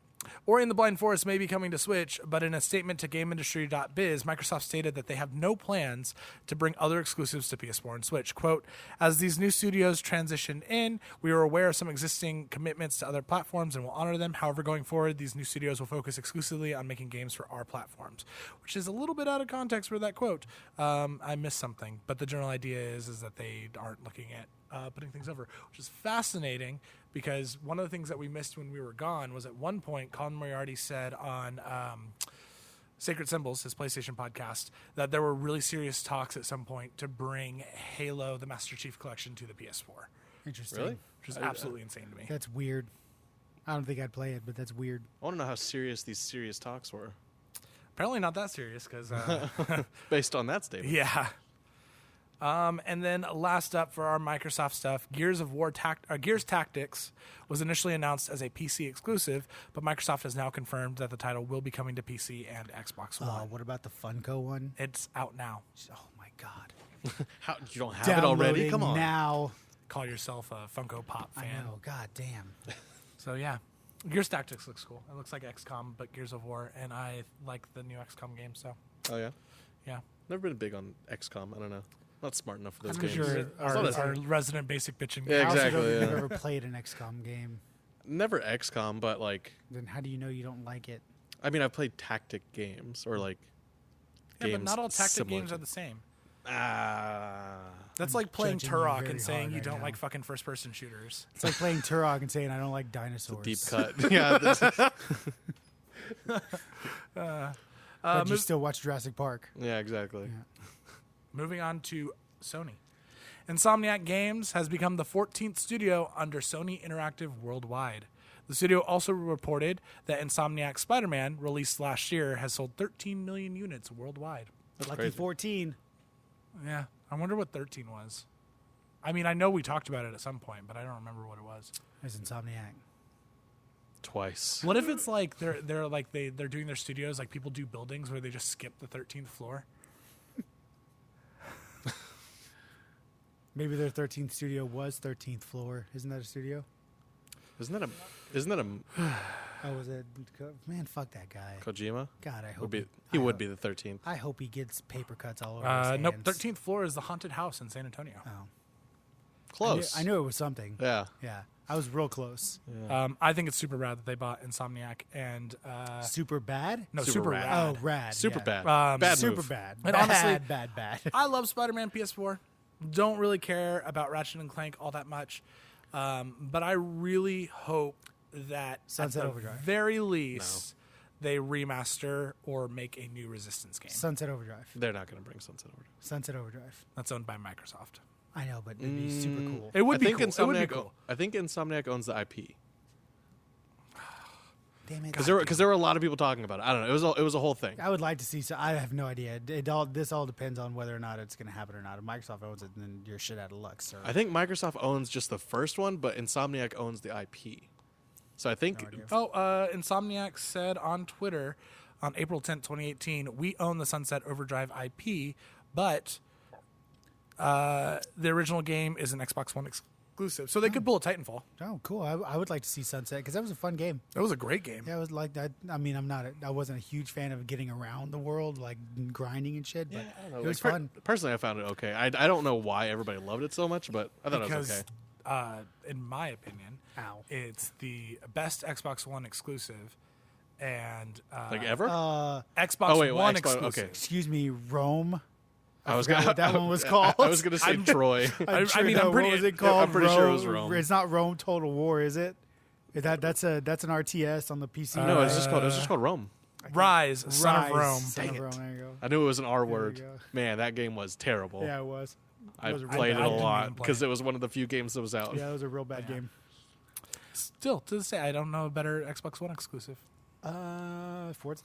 Ori and the Blind Forest may be coming to Switch, but in a statement to GameIndustry.biz, Microsoft stated that they have no plans to bring other exclusives to PS4 and Switch. Quote, as these new studios transition in, we are aware of some existing commitments to other platforms and will honor them. However, going forward, these new studios will focus exclusively on making games for our platforms, which is a little bit out of context for that quote. I missed something, but the general idea is that they aren't looking at putting things over, which is fascinating because one of the things that we missed when we were gone was at one point Colin Moriarty said on Sacred Symbols, his PlayStation podcast, that there were really serious talks at some point to bring Halo, the Master Chief Collection, to the PS4. Interesting. Really? Which is absolutely insane to me. That's weird. I don't think I'd play it, but that's weird. I want to know how serious these serious talks were. Apparently not that serious because... Based on that statement. yeah. And then last up for our Microsoft stuff, Gears Tactics was initially announced as a PC exclusive, but Microsoft has now confirmed that the title will be coming to PC and Xbox One. What about the Funko one? It's out now. Oh my god! How you don't have it already? Come on. Now. Call yourself a Funko Pop fan. I know. God damn. So yeah, Gears Tactics looks cool. It looks like XCOM, but Gears of War, and I like the new XCOM game. So Oh yeah. yeah, Never been big on XCOM. I don't know. Not smart enough for those I'm games. sure our resident basic bitching. Yeah, I also exactly, don't think yeah. I've ever played an XCOM game. Never XCOM, but like, Then how do you know you don't like it? I mean, I've played tactic games or like Yeah, games. but not all tactic similar games to- are the same. Ah. That's like playing judging you Turok very and saying hard you right don't now. like fucking first-person shooters. It's like playing Turok and saying I don't like dinosaurs. Deep cut. Yeah. But you still watch Jurassic Park. Yeah, exactly. Moving on to Sony. Insomniac Games has become the 14th studio under Sony Interactive worldwide. The studio also reported that Insomniac Spider-Man, released last year, has sold 13 million units worldwide. Lucky crazy. 14. Yeah, I wonder what 13 was. I mean, I know we talked about it at some point, but I don't remember what it was. There's Insomniac. Twice. What if it's like they're doing their studios like people do buildings where they just skip the 13th floor? Maybe their 13th studio was 13th floor. Isn't that a studio? Isn't that a Oh, was it? Man, fuck that guy. Kojima? God, I hope Would be I would hope- be the 13th. I hope he gets paper cuts all over his hands. Nope. 13th floor is the haunted house in San Antonio. Oh. Close. I knew it was something. Yeah. Yeah, I was real close. I think it's super rad that they bought Insomniac and Super bad? no, Super super rad. rad. Oh, rad. Super yeah. bad. Bad Super move. bad. And bad, honestly- bad. I love Spider-Man PS4. Don't really care about Ratchet and Clank all that much, but I really hope that Sunset at the Overdrive. very least they remaster or make a new Resistance game. Sunset Overdrive. They're not going to bring Sunset Overdrive. Sunset Overdrive. That's owned by Microsoft. I know, but it'd be super cool. It would I be think cool. It would be Insomniac. cool. I think Insomniac owns the IP Damn it. because there were a lot of people talking about it. I don't know. It was a whole thing. I would like to see. So I have no idea. This all depends on whether or not it's going to happen or not. If Microsoft owns it, then you're shit out of luck, sir. I think Microsoft owns just the first one, but Insomniac owns the IP. So I think No idea. Insomniac said on Twitter on April 10th, 2018, we own the Sunset Overdrive IP, but the original game is an Xbox One exclusive. So they could pull a Titanfall. Oh, cool. I would like to see Sunset because that was a fun game. It was a great game. Yeah, I was like that. I mean, I wasn't a huge fan of getting around the world, like grinding and shit, but I don't know. it was Like, fun. Personally, I found it okay. I don't know why everybody loved it so much, but I thought it was okay. Because, in my opinion, Ow. it's the best Xbox One exclusive and Like ever? Xbox Oh, wait, well, One Xbox- exclusive. okay. Excuse me, Rome. I was forgot gonna. what that one was called. I was going to say Troy. I Sure mean, no, I'm pretty. What was it called? I'm pretty sure it was Rome. It's not Rome Total War, is it? That's an RTS on the PC. No, it was just called Rome. Rise, Son of Rise, Rome. Son Dang of it. Rome. There you go. I knew it was an R you word. go. Man, that game was terrible. Yeah, it was. I was a real played it bad a game. lot Didn't play because it. it was one of the few games that was out. Yeah, it was a real bad game. Still, to this day, I don't know a better Xbox One exclusive. Forza.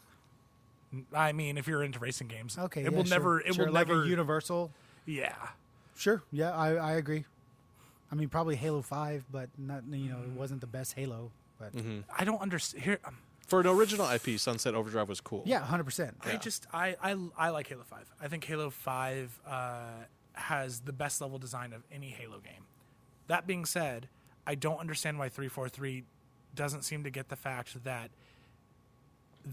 I mean, if you're into racing games, Okay, it yeah, will sure. never. It Sure, will like never. a Universal. Yeah, Sure. Yeah, I agree. I mean, probably Halo 5, but not. It wasn't the best Halo. But I don't understand. Here, For an original IP, Sunset Overdrive was cool. yeah, 100%. I like Halo 5. I think Halo 5 has the best level design of any Halo game. That being said, I don't understand why 343 doesn't seem to get the fact that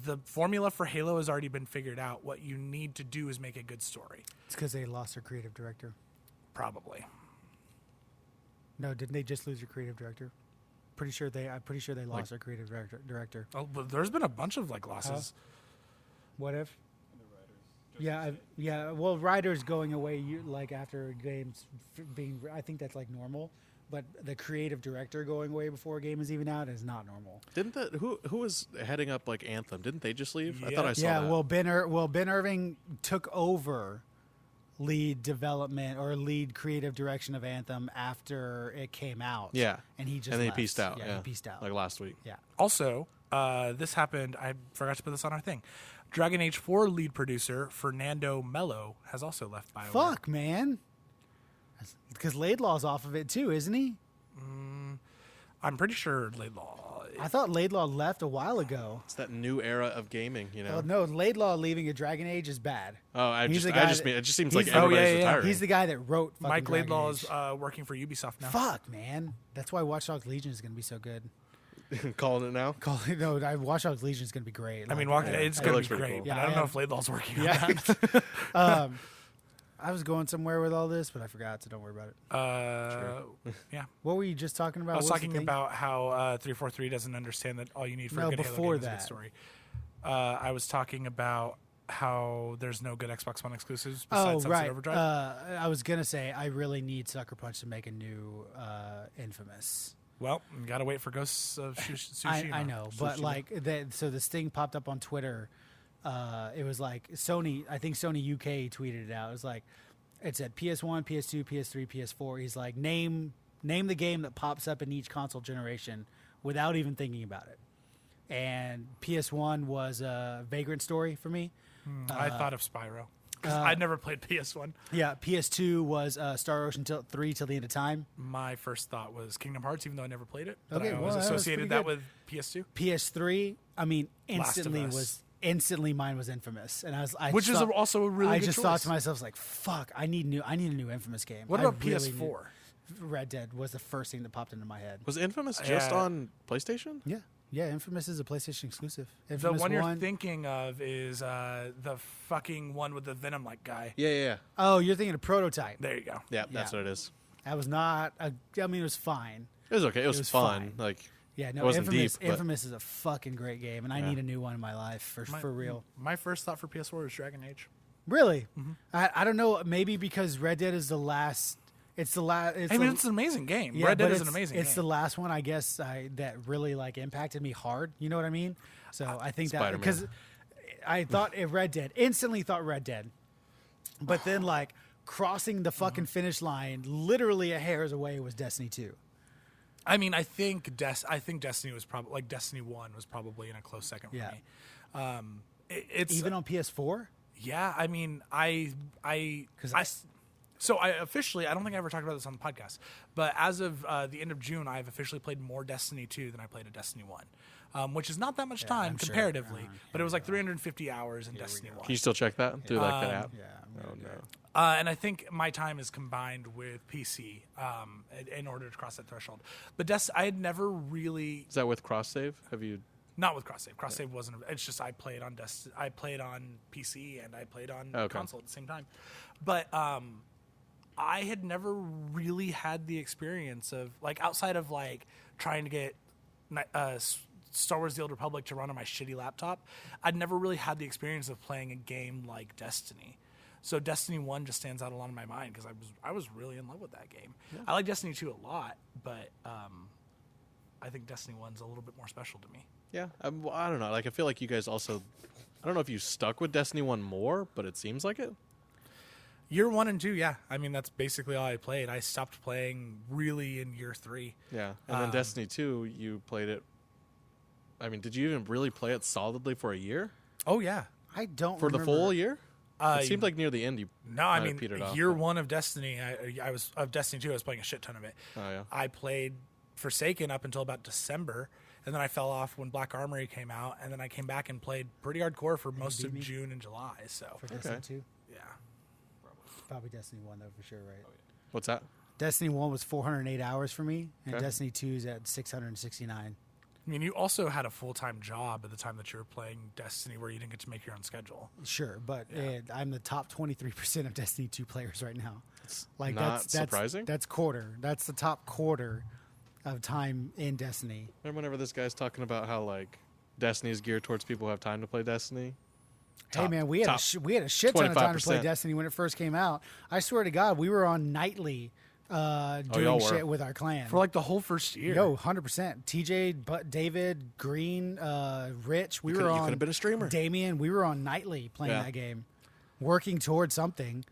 the formula for Halo has already been figured out. What you need to do is make a good story. It's because they lost their creative director. Probably. No, didn't they just lose their creative director? I'm pretty sure they lost their creative director. Oh, but there's been a bunch of like losses. What if? Yeah. Well, writers going away like after games being, I think that's like normal. But the creative director going away before a game is even out is not normal. Didn't who was heading up like Anthem? Didn't they just leave? I Yeah. thought I saw that. Well, Ben Irving took over lead development or lead creative direction of Anthem after it came out. Yeah. And he just and then he left. pieced out. Yeah, he pieced out. Like last week. Yeah. Also, this happened. I forgot to put this on our thing. Dragon Age 4 lead producer Fernando Mello has also left BioWare. Fuck, man. Because Laidlaw's off of it too, isn't he? I'm pretty sure Laidlaw. I thought Laidlaw left a while ago. It's that new era of gaming, you know. Well, no, Laidlaw leaving a Dragon Age is bad. Oh, He's the guy it just seems like he's- everybody's yeah. retiring. He's the guy that wrote fucking Mike Dragon Laidlaw Age. is working for Ubisoft now. Fuck, man. That's why Watch Dogs Legion is going to be so good. Calling it now. Watch Dogs Legion is going to be great. I mean, Like, it's It going looks to be pretty great. cool. But Yeah, I don't I know am. if Laidlaw's working on yeah. that. I was going somewhere with all this, but I forgot, so don't worry about it. Yeah. What were you just talking about? I was What the talking thing? about how 343 doesn't understand that all you need for No, a good Halo before game is a that. good story. I was talking about how there's no good Xbox One exclusives besides Oh, Sunset right. Overdrive. I was going to say, I really need Sucker Punch to make a new Infamous. Well, you got to wait for Ghosts of Tsushima. I know, but Tsushima. like, so this thing popped up on Twitter. It was like Sony. I think Sony UK tweeted it out. It was like, it said PS1, PS2, PS3, PS4. He's like, name the game that pops up in each console generation without even thinking about it. And PS1 was Vagrant Story for me. I thought of Spyro. 'Cause I'd never played PS1. Yeah, PS2 was Star Ocean 3 till the end of time. My first thought was Kingdom Hearts, even though I never played it. But Okay, I well, always that was associated pretty that good. with PS2. PS3, I mean, Last of instantly mine was Infamous, and Which is also a really I good just choice. thought to myself, like, fuck, I need a new Infamous game. What I about really PS4? need- Red Dead was the first thing that popped into my head. Was Infamous just Yeah. on PlayStation? Yeah, Infamous is a PlayStation exclusive. The Infamous one you're thinking of is the fucking one with the Venom-like guy. Yeah. Oh, you're thinking of Prototype. There you go. Yeah, that's Yeah. what it is. That was not. I mean, it was fine. It was okay. It was, was fun. fine. Like, Yeah, it no, wasn't Infamous. deep, but- Infamous is a fucking great game, and I need a new one in my life for real. My first thought for PS4 was Dragon Age. Really? I don't know. Maybe because Red Dead is the last. It's the last. I mean, it's an amazing game. Red Dead is an amazing It's game. the last one, I guess, that really like impacted me hard. You know what I mean? So I think that Spider-Man. because I thought Red Dead, instantly thought Red Dead, but then like crossing the fucking finish line, literally a hair's away, was Destiny 2. I mean, I think Destiny was probably like Destiny 1 was probably in a close second for Yeah. me. It's Even on PS4. yeah. I mean, So I officially, I don't think I ever talked about this on the podcast, but as of the end of June, I've officially played more Destiny 2 than I played a Destiny 1, which is not that much time I'm sure. comparatively, but it was like 350 hours in Destiny 1. Can you still check that through like that app? Yeah. Oh no. And I think my time is combined with PC in order to cross that threshold. But I had never really, Is that with cross save? Have you? not with cross save. Cross save wasn't. It's just I played on I played on PC and I played on Okay. console at the same time. But I had never really had the experience of like outside of like trying to get Star Wars: The Old Republic to run on my shitty laptop. I'd never really had the experience of playing a game like Destiny. So Destiny 1 just stands out a lot in my mind because I was really in love with that game. Yeah. I like Destiny 2 a lot, but I think Destiny 1's a little bit more special to me. Yeah, I don't know. Like, I feel like you guys also. I don't know if you stuck with Destiny 1 more, but it seems like it. Year 1 and 2, yeah. I mean, that's basically all I played. I stopped playing really in year 3. Yeah, and then Destiny 2, you played it. I mean, did you even really play it solidly for a year? Oh yeah. I don't For the remember. full year? It seemed like near the end you. No, I might have mean petered off, year but- 1 of Destiny. I was of Destiny 2. I was playing a shit ton of it. Oh yeah. I played Forsaken up until about December, and then I fell off when Black Armory came out, and then I came back and played pretty hardcore for most of June and July. So For Destiny 2? yeah, Probably Destiny 1, though, for sure, right? What's that? Destiny 1 was 408 hours for me, and Okay. Destiny 2 is at 669. I mean, you also had a full-time job at the time that you were playing Destiny where you didn't get to make your own schedule. Sure, but I'm the top 23% of Destiny 2 players right now. Like not surprising. That's quarter. That's the top quarter of time in Destiny. Remember whenever this guy's talking about how like Destiny is geared towards people who have time to play Destiny? Hey man, we had a shit ton of time to play Destiny when it first came out. I swear to God, we were on nightly doing shit with our clan for like the whole first year. 100%. TJ, David, Green, Rich, we were on. You could have been a streamer. Damien, we were on nightly playing that game, working towards something.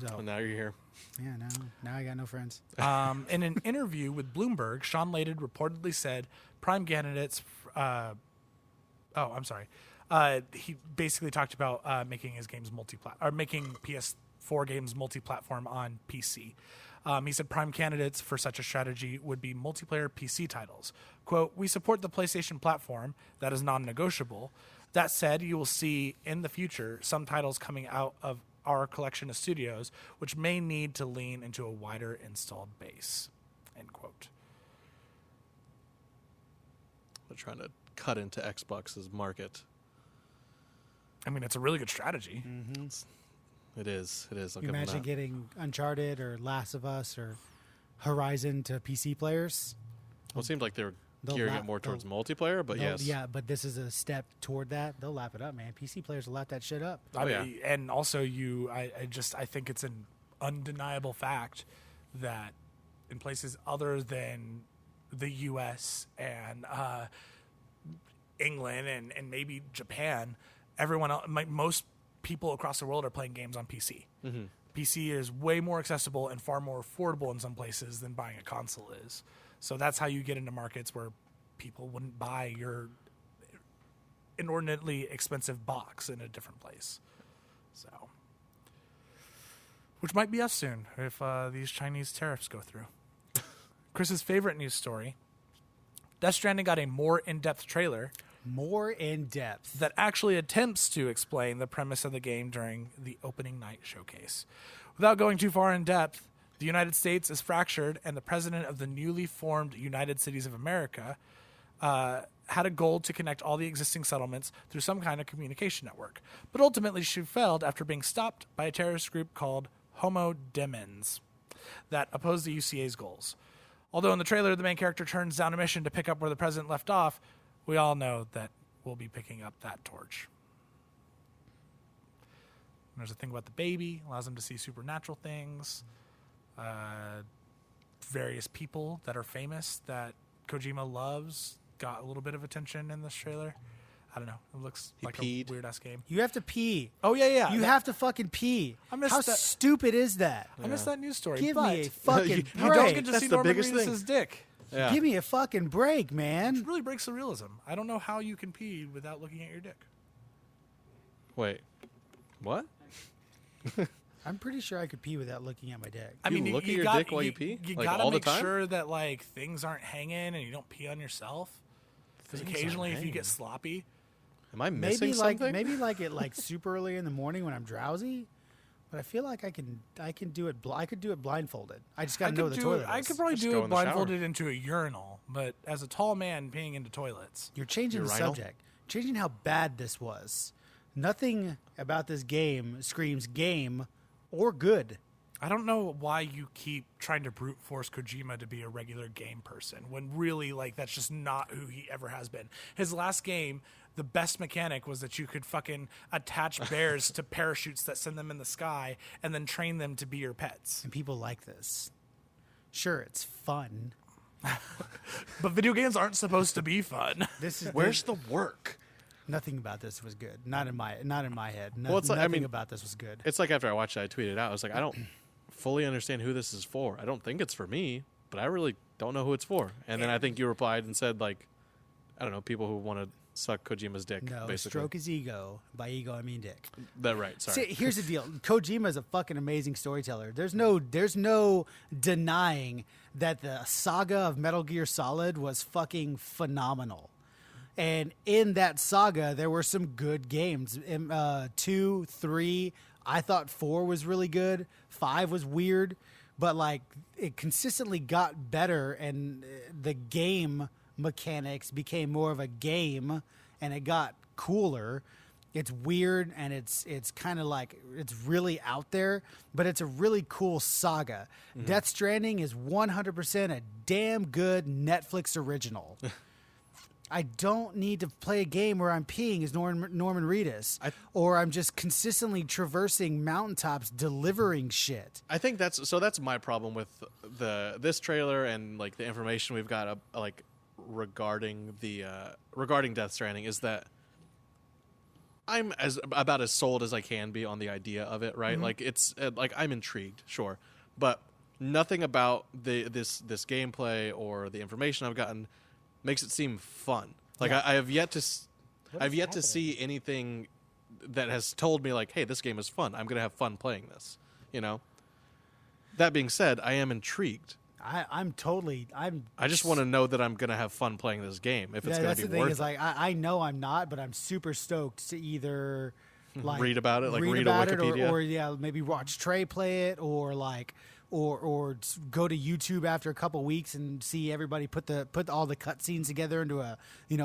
So And now you're here. yeah, now I got no friends. In an interview with Bloomberg, Sean Layden reportedly said prime candidates. He basically talked about making his games making PS4 games multi-platform on PC. He said prime candidates for such a strategy would be multiplayer PC titles. Quote, "We support the PlayStation platform. That is non-negotiable. That said, you will see in the future some titles coming out of our collection of studios, which may need to lean into a wider installed base." End quote. They're trying to cut into Xbox's market. I mean, it's a really good strategy. Mm-hmm. It is. I'll You give them imagine that. getting Uncharted or Last of Us or Horizon to PC players? Well, it seemed like they were They'll gearing lap- it more towards they'll- multiplayer, but yes. Yeah, but this is a step toward that. They'll lap it up, man. PC players will lap that shit up. I mean, and also I think it's an undeniable fact that in places other than the U.S. and England and maybe Japan, everyone else, most people across the world are playing games on PC. Mm-hmm. PC is way more accessible and far more affordable in some places than buying a console is. So that's how you get into markets where people wouldn't buy your inordinately expensive box in a different place. So, which might be us soon if these Chinese tariffs go through. Chris's favorite news story: Death Stranding got a more in-depth trailer. More in depth. That actually attempts to explain the premise of the game during the opening night showcase. Without going too far in depth, the United States is fractured, and the president of the newly formed United Cities of America had a goal to connect all the existing settlements through some kind of communication network. But ultimately, she failed after being stopped by a terrorist group called Homo Demens that opposed the UCA's goals. Although in the trailer, the main character turns down a mission to pick up where the president left off, we all know that we'll be picking up that torch. And there's a thing about the baby, allows them to see supernatural things. Various people that are famous that Kojima loves got a little bit of attention in this trailer. I don't know. It looks like peed. a weird-ass game. You have to pee. Oh, yeah. You have to fucking pee. I missed How that. stupid is that? I missed that news story. Give but me a fucking you break. don't get to That's see the Norman biggest thing. Reedus' dick. Yeah. Give me a fucking break, man. It really breaks the realism. I don't know how you can pee without looking at your dick. Wait. What? I'm pretty sure I could pee without looking at my dick. I You mean, look at your dick while you pee? You Like, gotta all the make time? sure that like things aren't hanging and you don't pee on yourself. Because Things occasionally, aren't if you get hanging. sloppy, Am I missing something? maybe like it like super early in the morning when I'm drowsy. But I feel like I can do it. I could do it blindfolded. I just got to know where the toilet I is. could probably Just do go it in the shower. blindfolded into a urinal, but as a tall man peeing into toilets, You're changing the Urinal? subject, changing how bad this was. Nothing about this game screams game or good. I don't know why you keep trying to brute force Kojima to be a regular game person when really, like, that's just not who he ever has been. His last game, the best mechanic was that you could fucking attach bears to parachutes that send them in the sky and then train them to be your pets. And people like this. Sure, it's fun. But video games aren't supposed to be fun. This is Where's the work? nothing about this was good. Not in my head. Well, it's like- I nothing mean, about this was good. It's like after I watched it, I tweeted out. I was like, I don't fully understand who this is for. I don't think it's for me, but I really don't know who it's for. And then I think you replied and said, like, I don't know, people who want to suck Kojima's dick, No, basically. stroke his ego. By ego, I mean dick. That right, sorry. See, here's the deal. Kojima is a fucking amazing storyteller. There's no denying that the saga of Metal Gear Solid was fucking phenomenal. And in that saga, there were some good games. 2, 3, I thought 4 was really good. 5 was weird, but like it consistently got better, and the game mechanics became more of a game and it got cooler. It's weird and it's kind of like it's really out there, but it's a really cool saga. Death Stranding is 100% a damn good Netflix original. I don't need to play a game where I'm peeing as Norman Reedus, or I'm just consistently traversing mountaintops delivering shit. I think that's my problem with this trailer and like the information we've got like regarding Death Stranding is that I'm about as sold as I can be on the idea of it, right? Like it's like I'm intrigued, sure, but nothing about this gameplay or the information I've gotten makes it seem fun. Like I have yet to see anything that has told me like, hey, this game is fun. I'm gonna have fun playing this. You know. That being said, I am intrigued. I just want to know that I'm gonna have fun playing this game. If it's gonna be worth it. That's the thing is like I know I'm not, but I'm super stoked to either like read about it, like read about a Wikipedia, or maybe watch Trey play it, or like. Or go to YouTube after a couple weeks and see everybody put all the cutscenes together into a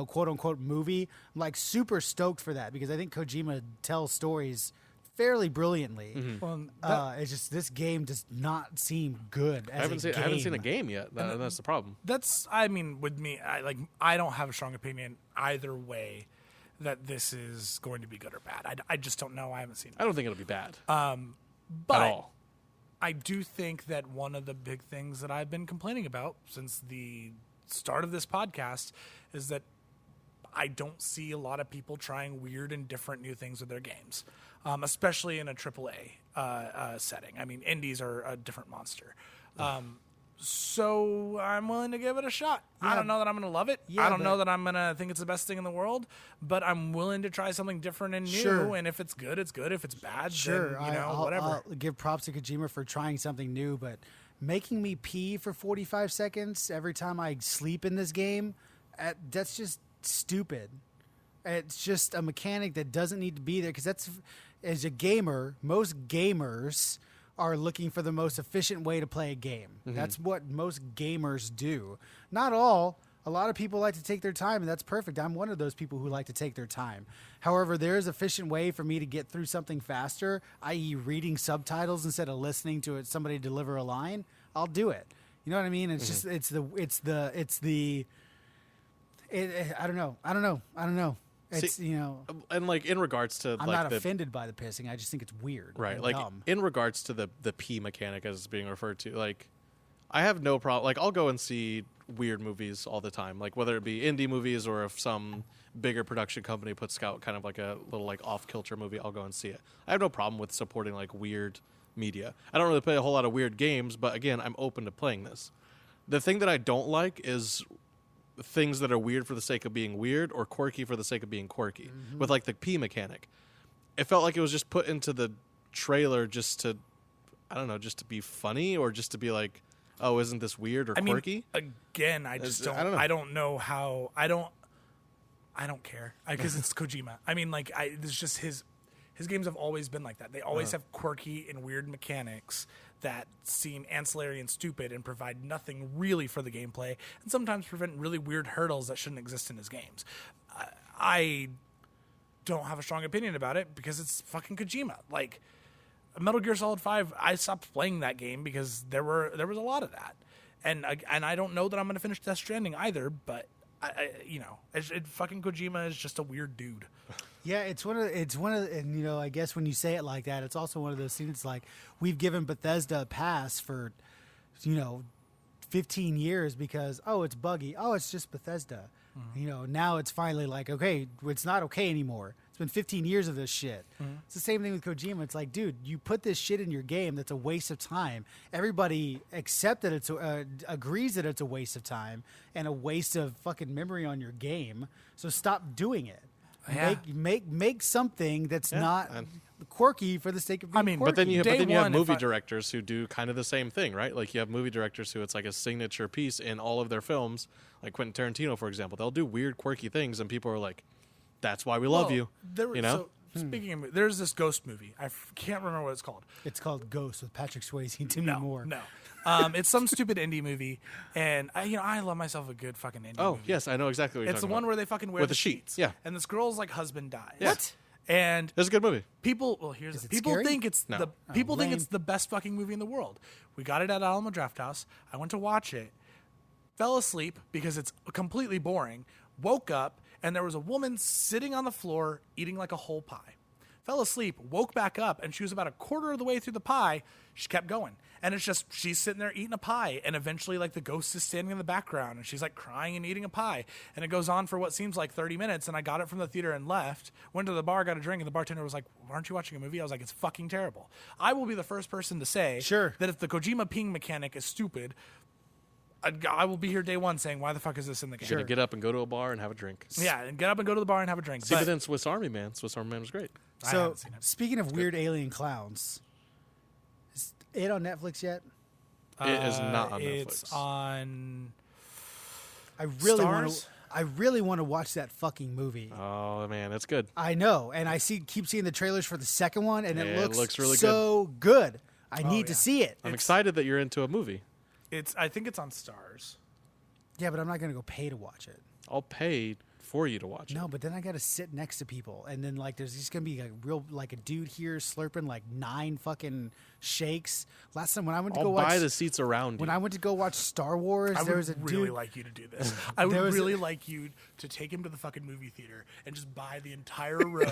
quote unquote movie. I'm like super stoked for that because I think Kojima tells stories fairly brilliantly. Well, it's just this game does not seem good. I haven't seen a game yet. That's the problem. With me, I don't have a strong opinion either way that this is going to be good or bad. I just don't know. I haven't seen it. I don't think it'll be bad. But at all. I do think that one of the big things that I've been complaining about since the start of this podcast is that I don't see a lot of people trying weird and different new things with their games, especially in a AAA setting. I mean, indies are a different monster. So I'm willing to give it a shot. Yeah. I don't know that I'm going to love it. Yeah, I don't know that I'm going to think it's the best thing in the world, but I'm willing to try something different and new. Sure. And if it's good, it's good. If it's bad, then, whatever. I'll give props to Kojima for trying something new, but making me pee for 45 seconds every time I sleep in this game, that's just stupid. It's just a mechanic that doesn't need to be there because as a gamer, most gamers are looking for the most efficient way to play a game. That's what most gamers do. Not all. A lot of people like to take their time, and that's perfect. I'm one of those people who like to take their time. However, there is an efficient way for me to get through something faster, i.e. reading subtitles instead of listening to somebody deliver a line. I'll do it. You know what I mean? It's just I don't know. It's, and like in regards to, I'm not offended by the pissing. I just think it's weird, right? Like dumb. In regards to the pee mechanic as it's being referred to, like I have no problem. Like I'll go and see weird movies all the time, like whether it be indie movies or if some bigger production company puts out kind of like a little like off kilter movie, I'll go and see it. I have no problem with supporting like weird media. I don't really play a whole lot of weird games, but again, I'm open to playing this. The thing that I don't like is things that are weird for the sake of being weird or quirky for the sake of being quirky. With like the pee mechanic, it felt like it was just put into the trailer just to be funny or just to be like, oh, isn't this weird or quirky? Again, I don't know how. I don't care because it's Kojima. I mean, like it's just his games have always been like that. They always have quirky and weird mechanics that seem ancillary and stupid and provide nothing really for the gameplay, and sometimes prevent really weird hurdles that shouldn't exist in his games. I don't have a strong opinion about it because it's fucking Kojima. Like Metal Gear Solid 5, I stopped playing that game because there was a lot of that, and I don't know that I'm going to finish Death Stranding either. But fucking Kojima is just a weird dude. Yeah, it's one of, and I guess when you say it like that, it's also one of those things like we've given Bethesda a pass for, 15 years because it's buggy. Oh, it's just Bethesda. Now it's finally like, okay, it's not okay anymore. It's been 15 years of this shit. It's the same thing with Kojima. It's like, dude, you put this shit in your game that's a waste of time. Everybody agrees that it's a waste of time and a waste of fucking memory on your game. So stop doing it. Yeah. Make something that's not quirky for the sake of being quirky. But then you have movie directors who do kind of the same thing, right? Like you have movie directors who it's like a signature piece in all of their films, like Quentin Tarantino, for example. They'll do weird, quirky things, and people are like, "That's why we love you." So speaking of, there's this ghost movie. I can't remember what it's called. It's called Ghost with Patrick Swayze and Demi Moore. No. It's some stupid indie movie, and I love myself a good fucking indie movie. Yes, I know exactly what you're It's the talking one about. where they fucking wear With the the sheet, sheets. yeah. And this girl's like husband dies. Yeah. What? And It's a good movie. people, well, here's Is it people scary? think it's No. the people think lame. it's the best fucking movie in the world. We got it at Alamo Draft House. I went to watch it, fell asleep because it's completely boring. Woke up and there was a woman sitting on the floor eating like a whole pie. Fell asleep, woke back up, and she was about a quarter of the way through the pie. She kept going. And it's just, she's sitting there eating a pie, and eventually, like, the ghost is standing in the background, and she's, like, crying and eating a pie. And it goes on for what seems like 30 minutes, and I got it from the theater and left, went to the bar, got a drink, and the bartender was like, aren't you watching a movie? I was like, it's fucking terrible. I will be the first person to say Sure. that if the Kojima ping mechanic is stupid, I will be here day one saying, why the fuck is this in the game? You're gonna get up and go to a bar and have a drink. Yeah, and get up and go to the bar and have a drink. See, but then Swiss Army Man. Swiss Army Man was great. I So, haven't seen it. speaking of weird alien clowns, is it on Netflix yet? It is not on It's Netflix. on. I really want to. Stars? I really want to watch that fucking movie. Oh man, it's good. I know, and I keep seeing the trailers for the second one, and Yeah, it it looks looks really so good. I need to yeah. see it. I'm excited that you're into a movie. I think it's on Stars. Yeah, but I'm not going to go pay to watch it. I'll pay for you to watch it. No, but then I got to sit next to people, and then like there's just gonna be like a dude here slurping like 9 fucking shakes. Last time when I went to I'll go watch buy the seats around you. when I went to go watch Star Wars, I there would was a really dude. like you to do this. I would There was really like you to take him to the fucking movie theater and just buy the entire row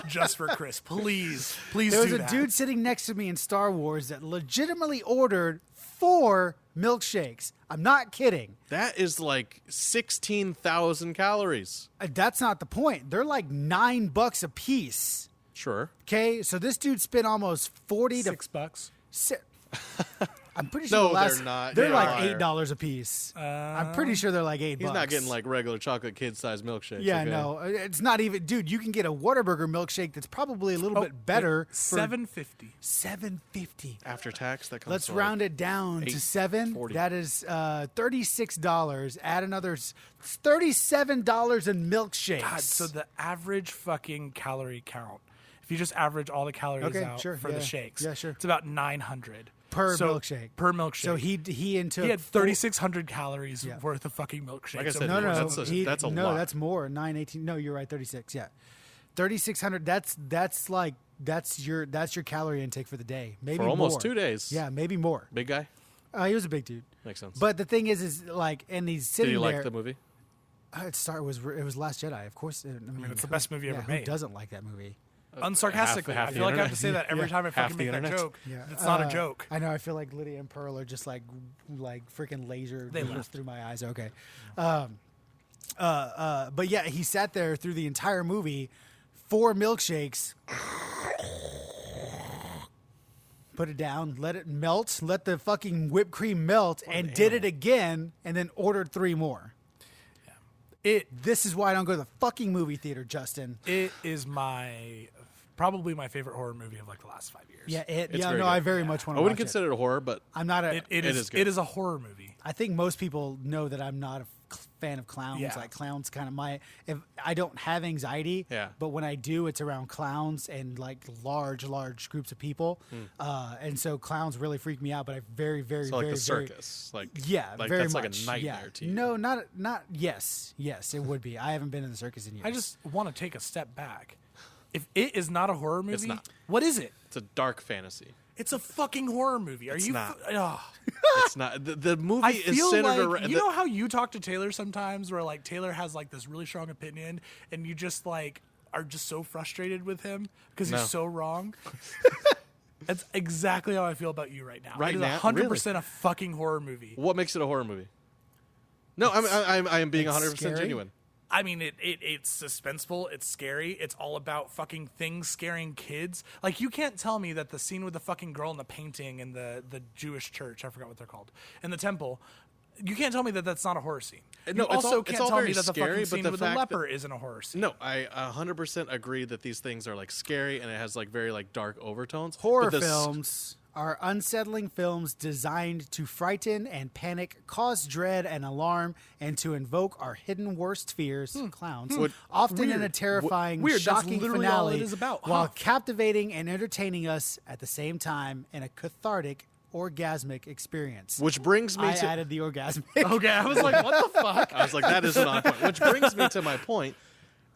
just for Chris. Please There was do a that. dude sitting next to me in Star Wars that legitimately ordered 4 milkshakes. I'm not kidding. That is like 16,000 calories. That's not the point. They're like $9 a piece. Sure. Okay, so this dude spent almost 40 to $6. I'm pretty sure No, the last, they're not. They're You're like a liar. $8 a piece. I'm pretty sure they're like $8. He's not getting like regular chocolate kid-sized milkshakes. Yeah, okay? no, it's not even, dude. You can get a Whataburger milkshake that's probably a little bit better. For $7.50. $7.50. After tax, that comes. Let's to round it down to 7. $8.40. That is $36. Add another $37 in milkshakes. God, so the average fucking calorie count, if you just average all the calories Okay, out sure, for yeah. the shakes, Yeah, sure. it's about 900 per So- milkshake. Per milkshake. So he had 3,600 calories Yeah. worth of fucking milkshakes. Like I said, No, no, That's a- that's a no, lot. that's more. 918. No, you're right. 36. Yeah, 3,600. That's like that's your calorie intake for the day. Maybe For almost more. 2 days. Yeah, maybe more. Big guy. He was a big dude. Makes sense. But the thing is like, and he's did sitting you there. like the movie? It was Last Jedi, of course. I mean, it's the best movie ever who made. doesn't like that movie? Unsarcastically. half I the feel like I have internet. to say that every time I Half fucking the make that internet. joke. Yeah, It's not a joke. I know. I feel like Lydia and Pearl are just like freaking laser They goes left. through my eyes. Okay. But yeah, he sat there through the entire movie, 4 milkshakes. Put it down, let it melt, let the fucking whipped cream melt, and did it again, and then ordered 3 more. This is why I don't go to the fucking movie theater, Justin. It is probably my favorite horror movie of like the last 5 years. Yeah, It's yeah, very no, good. I very much want I to watch wouldn't consider it a horror, but I'm not a. It is good. It is a horror movie. I think most people know that I'm not a fan of clowns. Yeah. Like clowns, kind of if I don't have anxiety. Yeah. But when I do, it's around clowns and like large groups of people, and so clowns really freak me out. But I very, very, so like very, the circus, like yeah, like very that's much. like a nightmare yeah. to you. No, not yes, it would be. I haven't been in the circus in years. I just want to take a step back. If it is not a horror movie, not. what is it? It's a dark fantasy. It's a fucking horror movie. Are It's you? not. Ugh. It's not. The movie I is feel centered like around. you know how you talk to Taylor sometimes, where like Taylor has like this really strong opinion, and you just like are just so frustrated with him because No. he's so wrong. That's exactly how I feel about you right now. Right it is now? 100% a fucking horror movie. what makes it a horror movie? No, I am being It's 100% scary. genuine. I mean, it's suspenseful. It's scary. It's all about fucking things scaring kids. Like, you can't tell me that the scene with the fucking girl in the painting in the Jewish church, I forgot what they're called, in the temple, you can't tell me that that's not a horror scene. No, you it's also all- it's can't all tell very me that the scary, fucking but scene the with the fact leper isn't a horror scene. No, I 100% agree that these things are like scary and it has like very like dark overtones. horror but the s- films are unsettling films designed to frighten and panic, cause dread and alarm, and to invoke our hidden worst fears, clowns, often in a terrifying, Weird. That's shocking literally all finale, it is about, while huh? captivating and entertaining us at the same time in a cathartic, orgasmic experience. Which brings me I to added the orgasmic. Okay, I was like, what the fuck? I was like, that isn't on point. Which brings me to my point.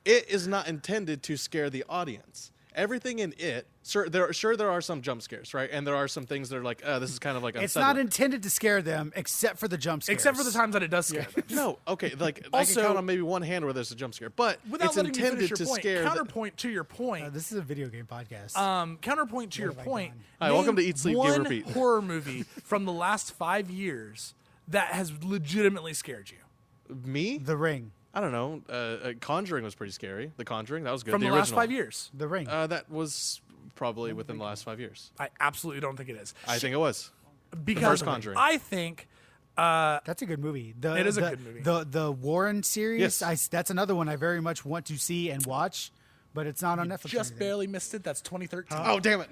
It is not intended to scare the audience. Everything in it, there are some jump scares, right? And there are some things that are like, this is kind of like It's unsettling. not intended to scare them, except for the jump scares. Except for the times that it does scare them. No, okay, like Also- I can count on maybe one hand where there's a jump scare, but Without it's letting you intended finish your to point, scare. counterpoint to your point. This is a video game podcast. Counterpoint to your have I point. done? Hi, welcome name to Eat, Sleep, Give, one Repeat. horror movie from the last 5 years that has legitimately scared you. Me? The Ring. I don't know. Conjuring was pretty scary. The Conjuring, that was good. From the last original. 5 years. The Ring. That was probably within the last 5 years. I absolutely don't think it is. I think it was. Because first Conjuring. I think That's a good movie. It is a good movie. The Warren series. Yes. That's another one I very much want to see and watch, but it's not on Netflix. or just anything. barely missed it. That's 2013. Oh, damn it.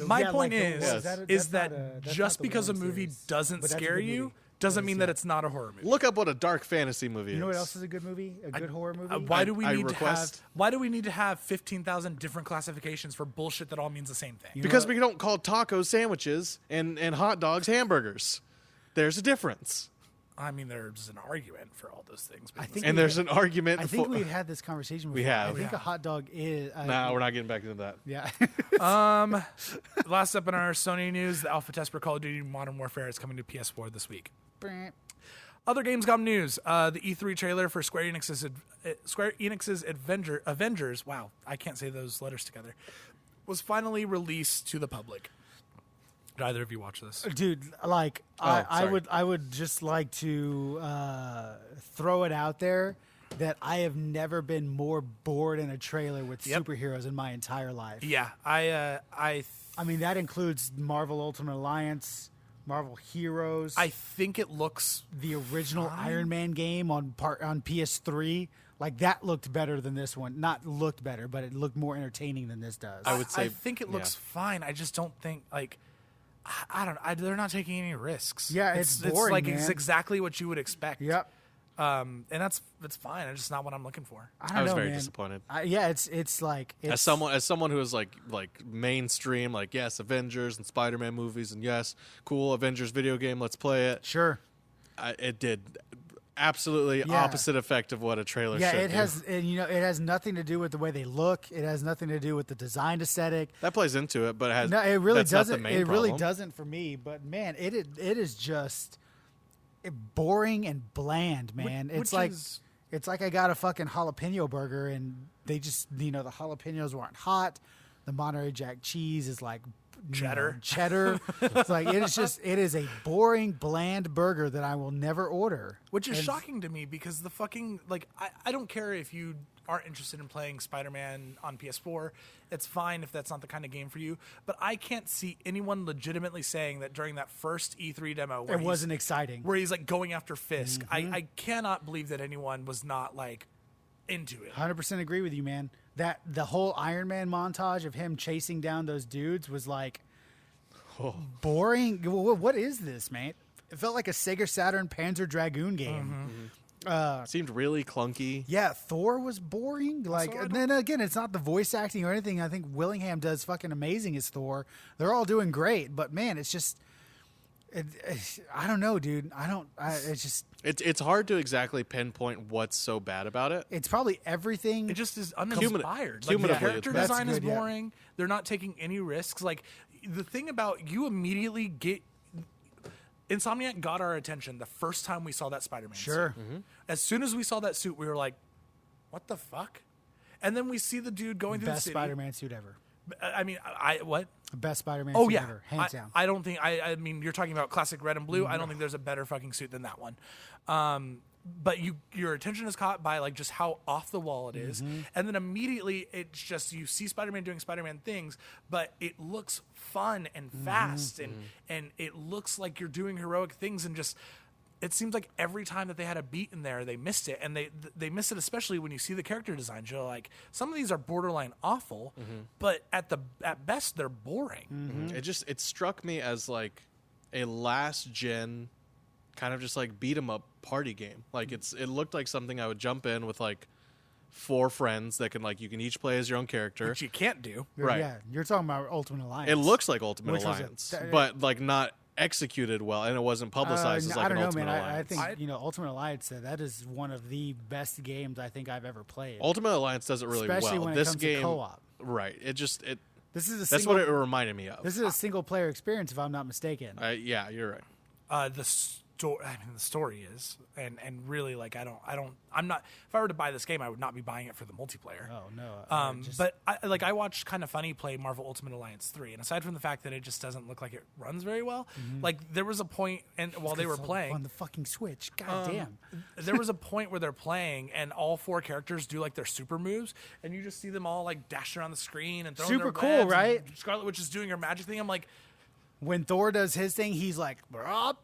My Yeah, point like the- is, that's is not that that's just not the because a Warren movie series, doesn't but that's a scare good you movie. doesn't mean that it's not a horror movie. Look up what a dark fantasy movie is. You know what else is a good movie? A good horror movie? Why do we I need request- to have? Why do we need to have 15,000 different classifications for bullshit that all means the same thing? Because we don't call tacos sandwiches and hot dogs hamburgers. There's a difference. I mean, there's an argument for all those things. I think And we- there's an argument I think for... we've had this conversation before. We have. I think a hot dog is. Nah, we're not getting back into that. Yeah. Last up in our Sony news, the alpha test for Call of Duty Modern Warfare is coming to PS4 this week. Other Gamescom news: the E3 trailer for Square Enix's Avengers. Wow, I can't say those letters together. Was finally released to the public. Did either of you watch this? Dude, like I sorry. would just like to throw it out there that I have never been more bored in a trailer with Yep. superheroes in my entire life. Yeah, I I mean, that includes Marvel Ultimate Alliance, Marvel Heroes, think it looks. the original Iron Man game on PS3. Like that looked better than this one. Not looked better, but it looked more entertaining than this does. I would say- I think it looks fine. I just don't think like. I don't. They're not taking any risks. Yeah, it's boring, like man. it's exactly what you would expect. Yep. And that's fine. It's just not what I'm looking for. I don't I was know, very man. disappointed. Yeah, it's like it's, As someone who is like mainstream, like yes, Avengers and Spider-Man movies, and yes, cool Avengers video game, let's play it. sure. It did absolutely Yeah. opposite effect of what a trailer Yeah, should it do. has, and it has nothing to do with the way they look. It has nothing to do with the design aesthetic. That plays into it, but it has. No, it really that's not the doesn't. main It really problem. doesn't for me. But man, it is just boring and bland, man. Which It's like is- it's like I got a fucking jalapeno burger and they just the jalapenos weren't hot. The Monterey Jack cheese is like Cheddar. cheddar. It's like it is a boring, bland burger that I will never order. Which is And- shocking to me because the fucking like I don't care if you aren't interested in playing Spider-Man on PS4. It's fine if that's not the kind of game for you. But I can't see anyone legitimately saying that during that first E3 demo where It wasn't exciting. where he's like going after Fisk. Mm-hmm. I cannot believe that anyone was not like into it. 100% agree with you, man. That the whole Iron Man montage of him chasing down those dudes was like boring. What is this, man? It felt like a Sega Saturn Panzer Dragoon game. Seemed really clunky. Yeah, Thor was boring. Like, I and then again, it's not the voice acting or anything. I think Willingham does fucking amazing as Thor. They're all doing great, but man, it's just, I don't know, dude. It's just, It's hard to exactly pinpoint what's so bad about it. it's probably everything. It just is uninspired. Like, the Cumulatively, character that's design is good, yeah. boring. They're not taking any risks. Like the thing about you immediately get Insomniac got our attention the first time we saw that Spider-Man Sure. suit. As soon as we saw that suit, we were like, "What the fuck?" And then we see the dude going through the Best city. Spider-Man suit ever. I mean, I what? Best Spider-Man Oh suit yeah, ever, hands down. I don't think. I mean, you're talking about classic red and blue. I don't think there's a better fucking suit than that one. But your attention is caught by like just how off the wall it is. And then immediately it's just you see Spider-Man doing Spider-Man things, but it looks fun and fast, and it looks like you're doing heroic things, and just it seems like every time that they had a beat in there, they missed it, and they miss it, especially when you see the character designs. You're like, some of these are borderline awful, but at best they're boring. It struck me as like a last gen kind of just like beat 'em up party game. Like it looked like something I would jump in with like 4 friends that can like you can each play as your own character. Which you can't do. Right. Yeah, you're talking about Ultimate Alliance. It looks like Ultimate Which was Alliance, a- but like not executed well, and it wasn't publicized as like I don't an know, Ultimate man. Alliance. I think Ultimate Alliance. That is one of the best games I think I've ever played. Ultimate Alliance does it really Especially well. when it This comes to game, co-op. right? This is That's that's what it reminded me of. This is a single player experience, if I'm not mistaken. Yeah, you're right. The story is, and really, like, I'm not. If I were to buy this game, I would not be buying it for the multiplayer. Oh no. But I watched Kind of Funny play Marvel Ultimate Alliance 3, and aside from the fact that it just doesn't look like it runs very well, like there was a point, and while they were playing on the fucking Switch, god damn. there was a point where they're playing, and all 4 characters do like their super moves, and you just see them all like dashing around the screen and throwing Super their cool, webs, and right? Scarlet Witch is doing her magic thing. I'm like, When Thor does his thing, he's like, "Bruh,"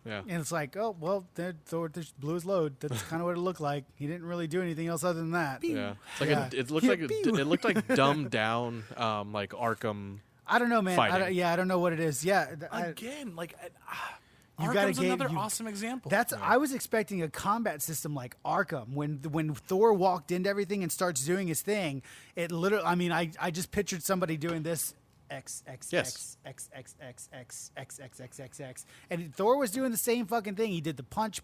Yeah. and it's like, oh well, Thor just blew his load. That's kind of what it looked like. He didn't really do anything else other than that. Yeah, it's like Yeah. it looked like it looked like dumbed down, like Arkham. I don't know, man. Fighting. I don't know what it is. Yeah, again, like You gotta Arkham's get- another you- awesome example. I was expecting a combat system like Arkham. When Thor walked into everything and starts doing his thing, it literally. I mean, I just pictured somebody doing this. X X Yes. X X X X X X X X X X, and Thor was doing the same fucking thing. He did the punch,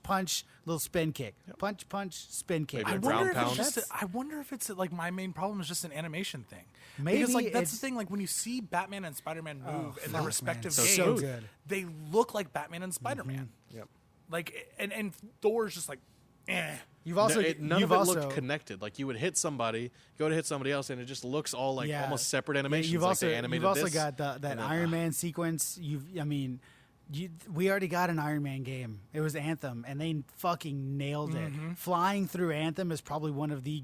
little spin kick, punch, spin kick. Maybe I a wonder, ground if pound. it's just I wonder if it's like my main problem is just an animation thing. Maybe because like that's the it's- thing. Like when you see Batman and Spider-Man move in their fuck, respective man. games, So good. they look like Batman and Spider-Man. Yep. Like and Thor's just like, eh. You've also None you've of it also, looked connected. Like you would hit somebody, go to hit somebody else, and it just looks all like Yeah. almost separate Yeah, animations. You've like also they animated you've also this, got that and then, Iron Man sequence. We already got an Iron Man game. It was Anthem, and they fucking nailed it. Flying through Anthem is probably one of the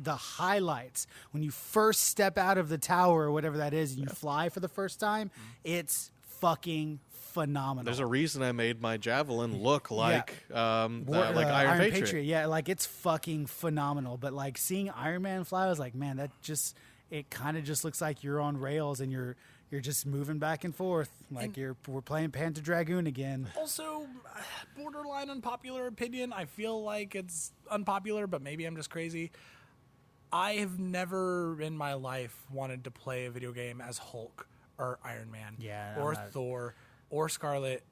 highlights. When you first step out of the tower or whatever that is, and you fly for the first time, it's fucking phenomenal. There's a reason I made my javelin look like like Iron Iron Patriot. Yeah, like it's fucking phenomenal. But like seeing Iron Man fly, I was like, man, it kind of just looks like you're on rails and you're just moving back and forth. Like we're playing Panzer Dragoon again. Also, borderline unpopular opinion. I feel like it's unpopular, but maybe I'm just crazy. I have never in my life wanted to play a video game as Hulk or Iron Man, Yeah, or I'm not- Thor or Scarlet.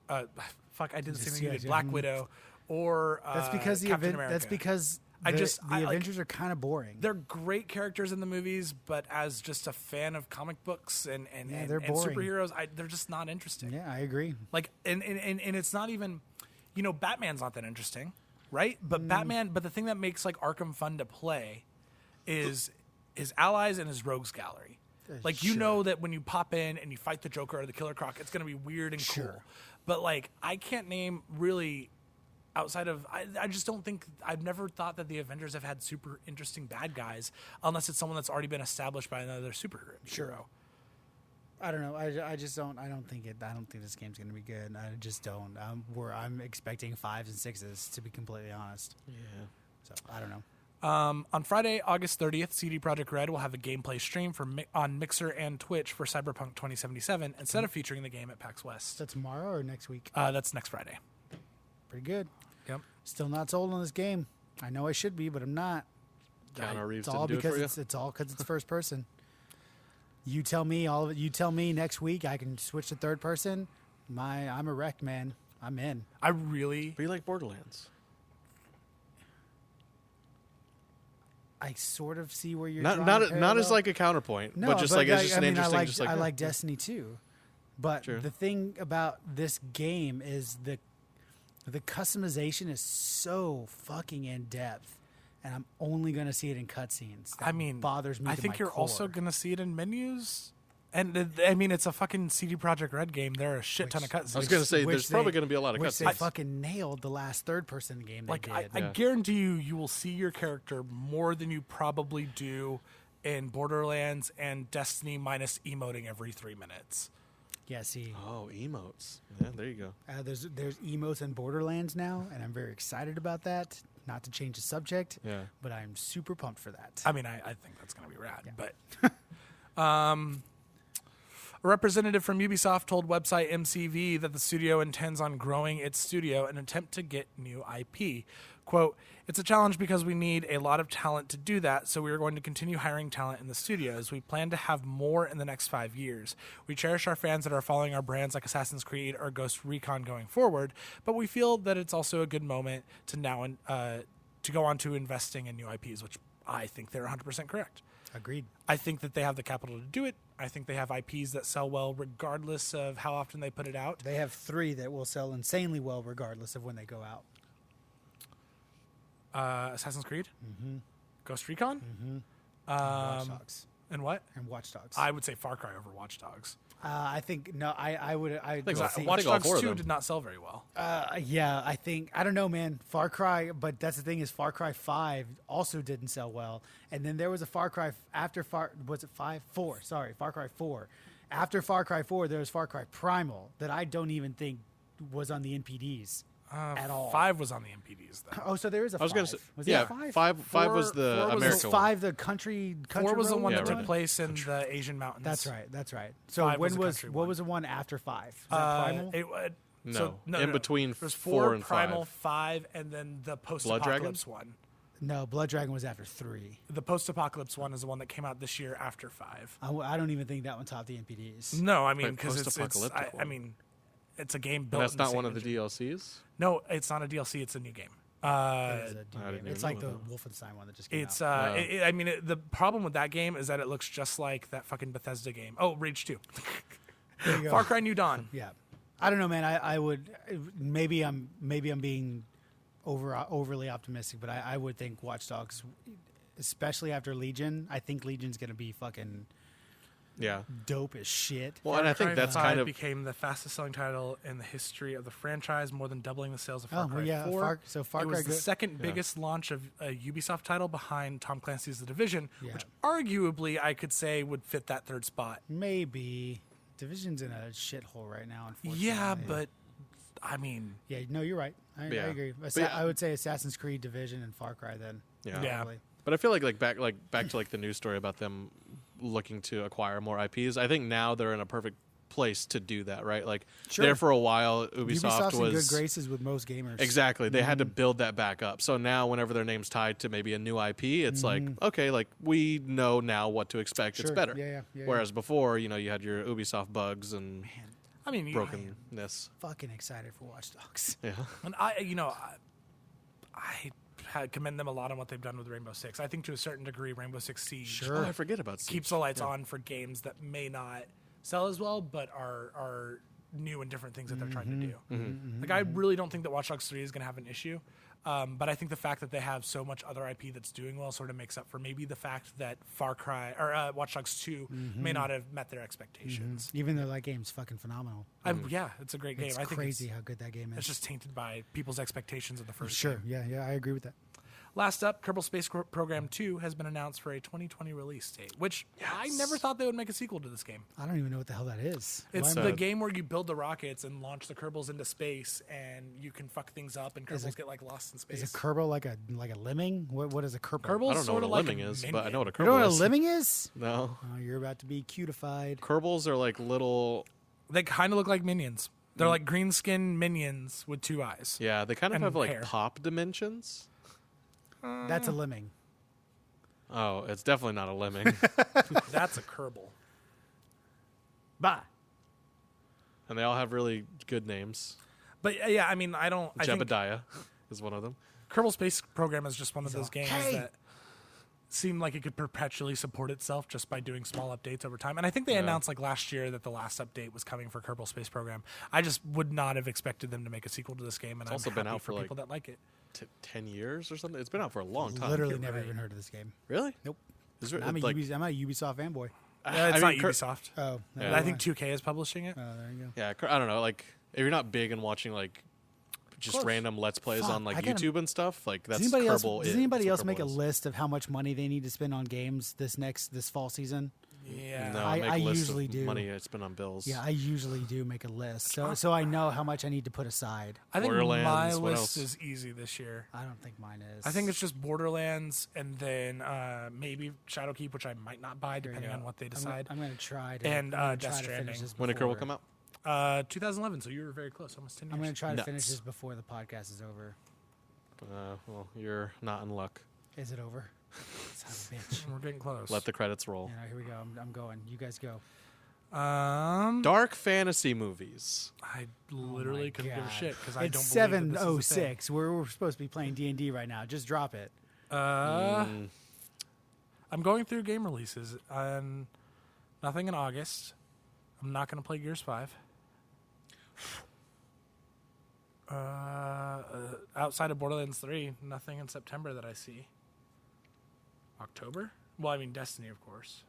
Fuck, I did the same thing you yeah, did. Black yeah. Widow or That's because Captain America. That's because I the like- Avengers are kind of boring. They're great characters in the movies, but as just a fan of comic books and they're boring. superheroes, they're just not interesting. Yeah, I agree. Like, and it's not even, Batman's not that interesting, right? Mm. But the thing that makes like Arkham fun to play is his allies and his rogues gallery. Like, you know that when you pop in and you fight the Joker or the Killer Croc, it's going to be weird and cool. But like, I can't name really outside of, I just don't think, I've never thought that the Avengers have had super interesting bad guys unless it's someone that's already been established by another superhero. Hero. I don't know. I just don't. I don't think this game's gonna be good. I just don't. I'm expecting 5s and 6s to be completely honest. Yeah. So I don't know. On Friday, August 30th, CD Projekt Red will have a gameplay stream on Mixer and Twitch for Cyberpunk 2077 instead of featuring the game at PAX Is West. that tomorrow or next week? That's next Friday. Pretty good. Yep. Still not sold on this game. I know I should be, but I'm not. Keanu Reeves It's all didn't do it for because you? it's all because it's first person. You tell me all of it. You tell me next week I can switch to third person. I'm a wreck, man. I'm in. I really, But you like Borderlands. I sort of see where you're Not drawing not a not as parallel. like a counterpoint, No, but just like it's just I an mean, interesting. I like, just like I oh. like Destiny too, but Sure. the thing about this game is the customization is so fucking in depth, and I'm only gonna see it in cutscenes. That bothers me. I to think my you're core. also going to see it in menus. And it's a fucking CD Projekt Red game. There are a shit ton of cutscenes. I was gonna say which there's probably they- gonna be a lot of which they cutscenes. fucking nailed the last third person game Like, they did. I guarantee you will see your character more than you probably do in Borderlands and Destiny minus emoting every 3 minutes. Yeah, see. Oh, emotes. Yeah, there you go. There's emotes in Borderlands now, and I'm very excited about that. Not to change the subject, but I'm super pumped for that. I mean, I think that's going to be rad. Yeah. But a representative from Ubisoft told website MCV that the studio intends on growing its studio in an attempt to get new IP. Quote, "It's a challenge because we need a lot of talent to do that, so we are going to continue hiring talent in the studios. We plan to have more in the next 5 years. We cherish our fans that are following our brands like Assassin's Creed or Ghost Recon going forward, but we feel that it's also a good moment to now to go on to investing in new IPs," which I think they're 100% correct. Agreed. I think that they have the capital to do it. I think they have IPs that sell well regardless of how often they put it out. They have 3 that will sell insanely well regardless of when they go out. Assassin's Creed, Ghost Recon, Watch Dogs. and what? And Watch Dogs. I would say Far Cry over Watch Dogs. I think no. I would. Watch Dogs 2 did not sell very well. Yeah, I think I don't know, man. Far Cry, but that's the thing is Far Cry 5 also didn't sell well, and then there was a Far Cry after was it 5? 4? Sorry, Far Cry 4. After Far Cry 4, there was Far Cry Primal that I don't even think was on the NPDs at all. 5 was on the NPDs though. Oh, so there is a 5. I was going to say, was yeah, it 5? Five was the four was American Was 5 one. the country 4 was the road one that right. took place in the Asian mountains. That's right. That's right. So 5 was when the was country what one. was the one after 5? Was that Primal? No, between It was 4 and Primal, 5. 5, and then the Dragon? post-apocalypse one. No, Blood Dragon was after 3. The post-apocalypse one is the one that came out this year after 5. I don't even think that one topped the NPDs. No, I mean Wait, because it's post-apocalyptic I one. mean, it's a game And built. that's in the not same one of the engine. DLCs? No, it's not a DLC. It's a new game. It's like the Wolfenstein one that just came It's out. I mean, the problem with that game is that it looks just like that fucking Bethesda game. Oh, Rage 2, There you go. Far Cry New Dawn. Yeah, I don't know, man. I would maybe I'm being overly optimistic, but I would think Watch Dogs, especially after Legion. I think Legion's gonna be fucking Yeah. dope as shit. Well, and I think Far that's Cry kind 5 of became the fastest selling title in the history of the franchise, more than doubling the sales of Far Oh, Cry well, yeah, 4. Far it was Cry the go- second biggest launch of a Ubisoft title behind Tom Clancy's The Division, Yeah. which arguably I could say would fit that third spot. Maybe Division's in a shithole right now. Unfortunately. Yeah, but I mean, yeah, no, you're right. I Yeah. agree. But yeah. I would say Assassin's Creed, Division, and Far Cry. Then Yeah. probably. But I feel like back to like the news story about them looking to acquire more IPs. I think now they're in a perfect place to do that, right? Like Sure. there for a while, Ubisoft Ubisoft's was in good graces with most gamers. exactly. They had to build that back up. So now, whenever their name's tied to maybe a new IP, it's like okay, like we know now what to expect. It's Sure. better. Yeah. Whereas before, you had your Ubisoft bugs and I mean, brokenness. Fucking excited for Watch Dogs. Yeah. And I commend them a lot on what they've done with Rainbow Six. I think to a certain degree, Rainbow Six Siege Sure. Oh, I forget about Siege. keeps the lights on for games that may not sell as well, but are new and different things that they're trying to do. Like I really don't think that Watch Dogs 3 is going to have an issue, but I think the fact that they have so much other IP that's doing well sort of makes up for maybe the fact that Far Cry or Watch Dogs 2 may not have met their expectations. Even though that game's fucking phenomenal. Yeah, it's a great game. It's I think crazy how good that game is. it's just tainted by people's expectations of the first Sure. game. Yeah, I agree with that. Last up, Kerbal Space Program 2 has been announced for a 2020 release date, which I never thought they would make a sequel to this game. I don't even know what the hell that is. It's Why- the game where you build the rockets and launch the Kerbals into space, and you can fuck things up, and Kerbals get like lost in space. Is a Kerbal like a lemming? What is a Kerbal? Kerbals I don't know sort what a of like lemming is, minion. but I know what a You know Kerbal what a is. lemming is? No. Oh, you're about to be cutified. Kerbals are like little. They kind of look like minions. They're like green skin minions with 2 eyes. Yeah, they kind of And have like hair. pop dimensions. That's a lemming. Oh, it's definitely not a lemming. That's a Kerbal. Bah. And they all have really good names. But yeah, I mean, I think Jebediah is one of them. Kerbal Space Program is just one of those games "Hey!" that seem like it could perpetually support itself just by doing small updates over time. And I think they announced like last year that the last update was coming for Kerbal Space Program. I just would not have expected them to make a sequel to this game, and I'm also happy been out for for, people that like it. 10 years or something. It's been out for a long time. Literally never even heard of this game. Really? Nope. Is there, I'm a like, Ubisoft fanboy. Yeah, it's I not mean, Ubisoft. Oh, Yeah. But I think 2K is publishing it. Oh, there you go. yeah, I don't know. Like, if you're not big in watching like just course. random Let's Plays Fuck, on like I gotta- YouTube and stuff, like that's Does anybody else, Kerbal. does anybody That's else what make a Kerbal is. list of how much money they need to spend on games this fall season? Yeah. No, I make a list usually of do. money I spend on bills. Yeah, I usually do make a list, so I know how much I need to put aside. I think Borderlands, my what list else? is easy this year. I don't think mine is. I think it's just Borderlands and then maybe Shadowkeep, which I might not buy depending on what they decide. I'm gonna try to. And, I'm gonna Death try to finish Stranding. this When Icarus will before- come out? 2011, so you were very close, almost 10 years. I'm gonna try to Nuts. finish this before the podcast is over. Well, you're not in luck. Is it over? Son of a bitch. We're getting close. Let the credits roll. You know, here we go. I'm going. You guys go. Dark fantasy movies. I literally couldn't give a God. shit because I It's don't believe that this is a thing. 7:06. We're supposed to be playing D&D right now. Just drop it. I'm going through game releases and nothing in August. I'm not going to play Gears 5. Outside of Borderlands 3, nothing in September that I see. October? Well, I mean Destiny, of course.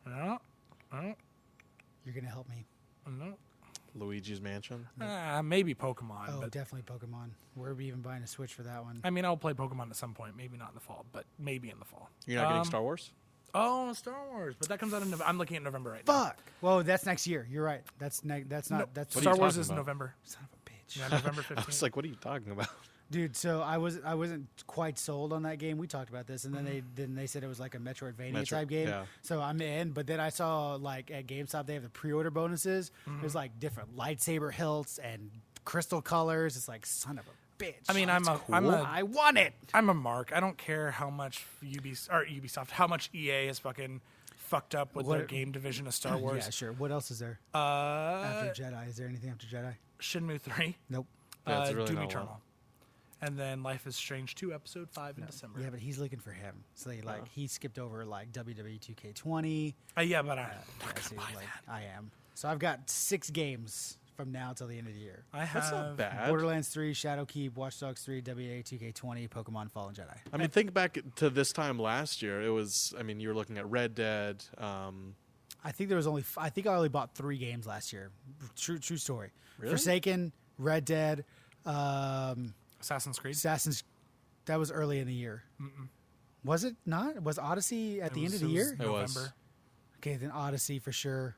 No. You're gonna help me. No. Luigi's Mansion. Maybe Pokemon. Oh, but definitely Pokemon. We're even buying a Switch for that one. I mean, I'll play Pokemon at some point. Maybe not in the fall, but maybe in the fall. You're not getting Star Wars? Oh, Star Wars, but that comes out in November. I'm looking at November right now. Fuck. Well, that's next year. You're right. That's not. What That's are Star you Wars talking is about? November. son of a bitch. Yeah, November I 15th. was like, what are you talking about? Dude, so I wasn't quite sold on that game. We talked about this, and then they said it was like a Metroidvania type game. yeah. So I'm in, but then I saw like at GameStop they have the pre-order bonuses. There's like different lightsaber hilts and crystal colors. It's like son of a bitch. I mean, I'm a I want it. I'm a mark. I don't care how much Ubisoft, how much EA has fucking fucked up with their What- game division of Star Wars. Yeah, sure. What else is there Uh, after Jedi? Is there anything after Jedi? Shinmu 3, Nope. Yeah, it's really Doom not a lot. Eternal, and then Life is Strange 2, Episode 5 in December. Yeah, but he's looking for him. So he skipped over like WWE 2K20. Yeah, but I'm I not see, gonna buy like that. I am. So I've got 6 games from now till the end of the year. I That's not have bad. Borderlands 3, Shadowkeep, Watch Dogs 3, WA 2K20, Pokemon Fallen Jedi. I mean, think back to this time last year. It was, I mean, you were looking at Red Dead. I think there was only. I think I only bought 3 games last year. True story. Really? Forsaken, Red Dead, Assassin's Creed. Assassin's. That was early in the year. Was it not? Was Odyssey at the end of the year? It was. November. Okay, then Odyssey for sure.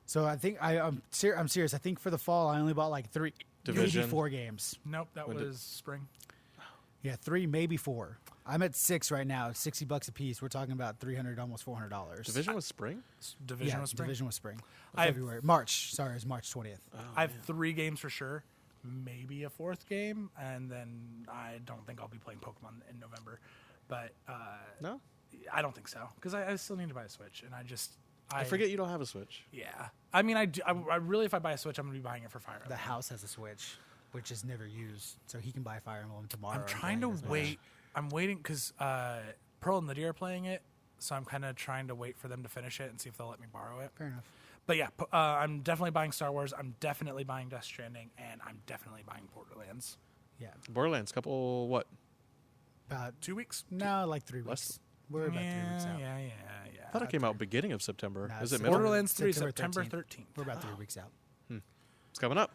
So I think I'm serious. I think for the fall I only bought like 3, Division. maybe 4 games. Nope, that When did- was spring. Yeah, 3, maybe 4. I'm at 6 right now. It's $60 a piece. We're talking about $300, almost $400. Division was spring? Division Yeah, was spring. Division was spring. I've- February, March. Sorry, it was March 20th. I have 3 games for sure, maybe a 4th game, and then I don't think I'll be playing Pokemon in November. But No? I don't think so because I still need to buy a Switch, and I forget you don't have a Switch. Yeah, I mean, I really, if I buy a Switch, I'm gonna be buying it for Fire The Emblem. house has a Switch, which is never used, so he can buy Fire Emblem tomorrow. I'm and trying to play it as much. wait. I'm waiting because Pearl and Lydia are playing it, so I'm kind of trying to wait for them to finish it and see if they'll let me borrow it. Fair enough. But yeah, I'm definitely buying Star Wars. I'm definitely buying Death Stranding, and I'm definitely buying Borderlands. Yeah, Borderlands, couple, what? about 2 weeks? no, like 3 Less- weeks. We're about 3 weeks out. Yeah. I thought it came out beginning of September. No, Is it September. middle? Borderlands 3, September September 13th. 13th. We're about 3 weeks out. It's coming up.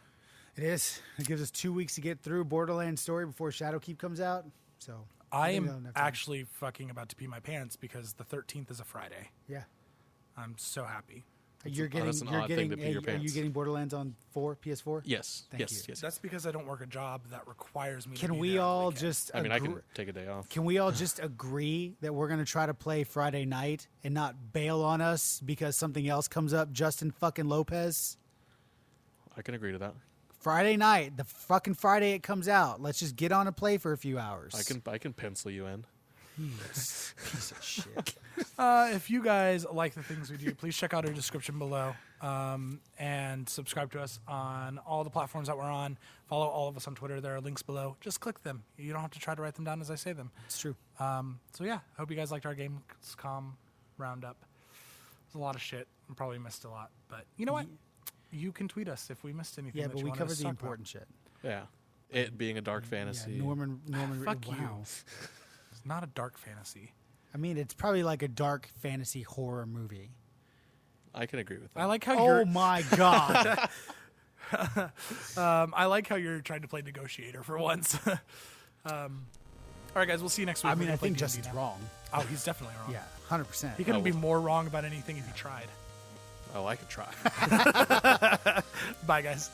It is. It gives us 2 weeks to get through Borderlands story before Shadowkeep comes out. So I think I'll am have time. actually fucking about to pee my pants because the 13th is a Friday. Yeah. I'm so happy. You're that's getting. an You're odd thing getting. to pee your Are you pants. getting Borderlands on PS4? Yes. Thank yes. you. Yes. That's because I don't work a job that requires me to Can be we there on the all weekend. just? I mean, I agree- can take a day off. Can we all just agree that we're gonna try to play Friday night and not bail on us because something else comes up? Justin fucking Lopez. I can agree to that. Friday night, the fucking Friday it comes out. Let's just get on and play for a few hours. I can pencil you in. Piece of shit. If you guys like the things we do, please check out our description below and subscribe to us on all the platforms that we're on. Follow all of us on Twitter. There are links below. Just click them. You don't have to try to write them down as I say them. It's true. So yeah, hope you guys liked our Gamescom roundup. There's a lot of shit. I probably missed a lot, but you know what? You can tweet us if we missed anything. Yeah, that but you we wanted covered us to the talk about. important shit. Yeah. It being a dark fantasy. Yeah, Norman. Fuck wow. you. It's not a dark fantasy. I mean, it's probably like a dark fantasy horror movie. I can agree with that. I like how Oh you're. my god! I like how you're trying to play negotiator for once. right, guys, we'll see you next week. I mean, We're I gonna play think D&D Justin's now. wrong. Oh, he's definitely wrong. Yeah, 100%. He couldn't Oh, be more wrong about anything if he tried. Oh, I could try. Bye, guys.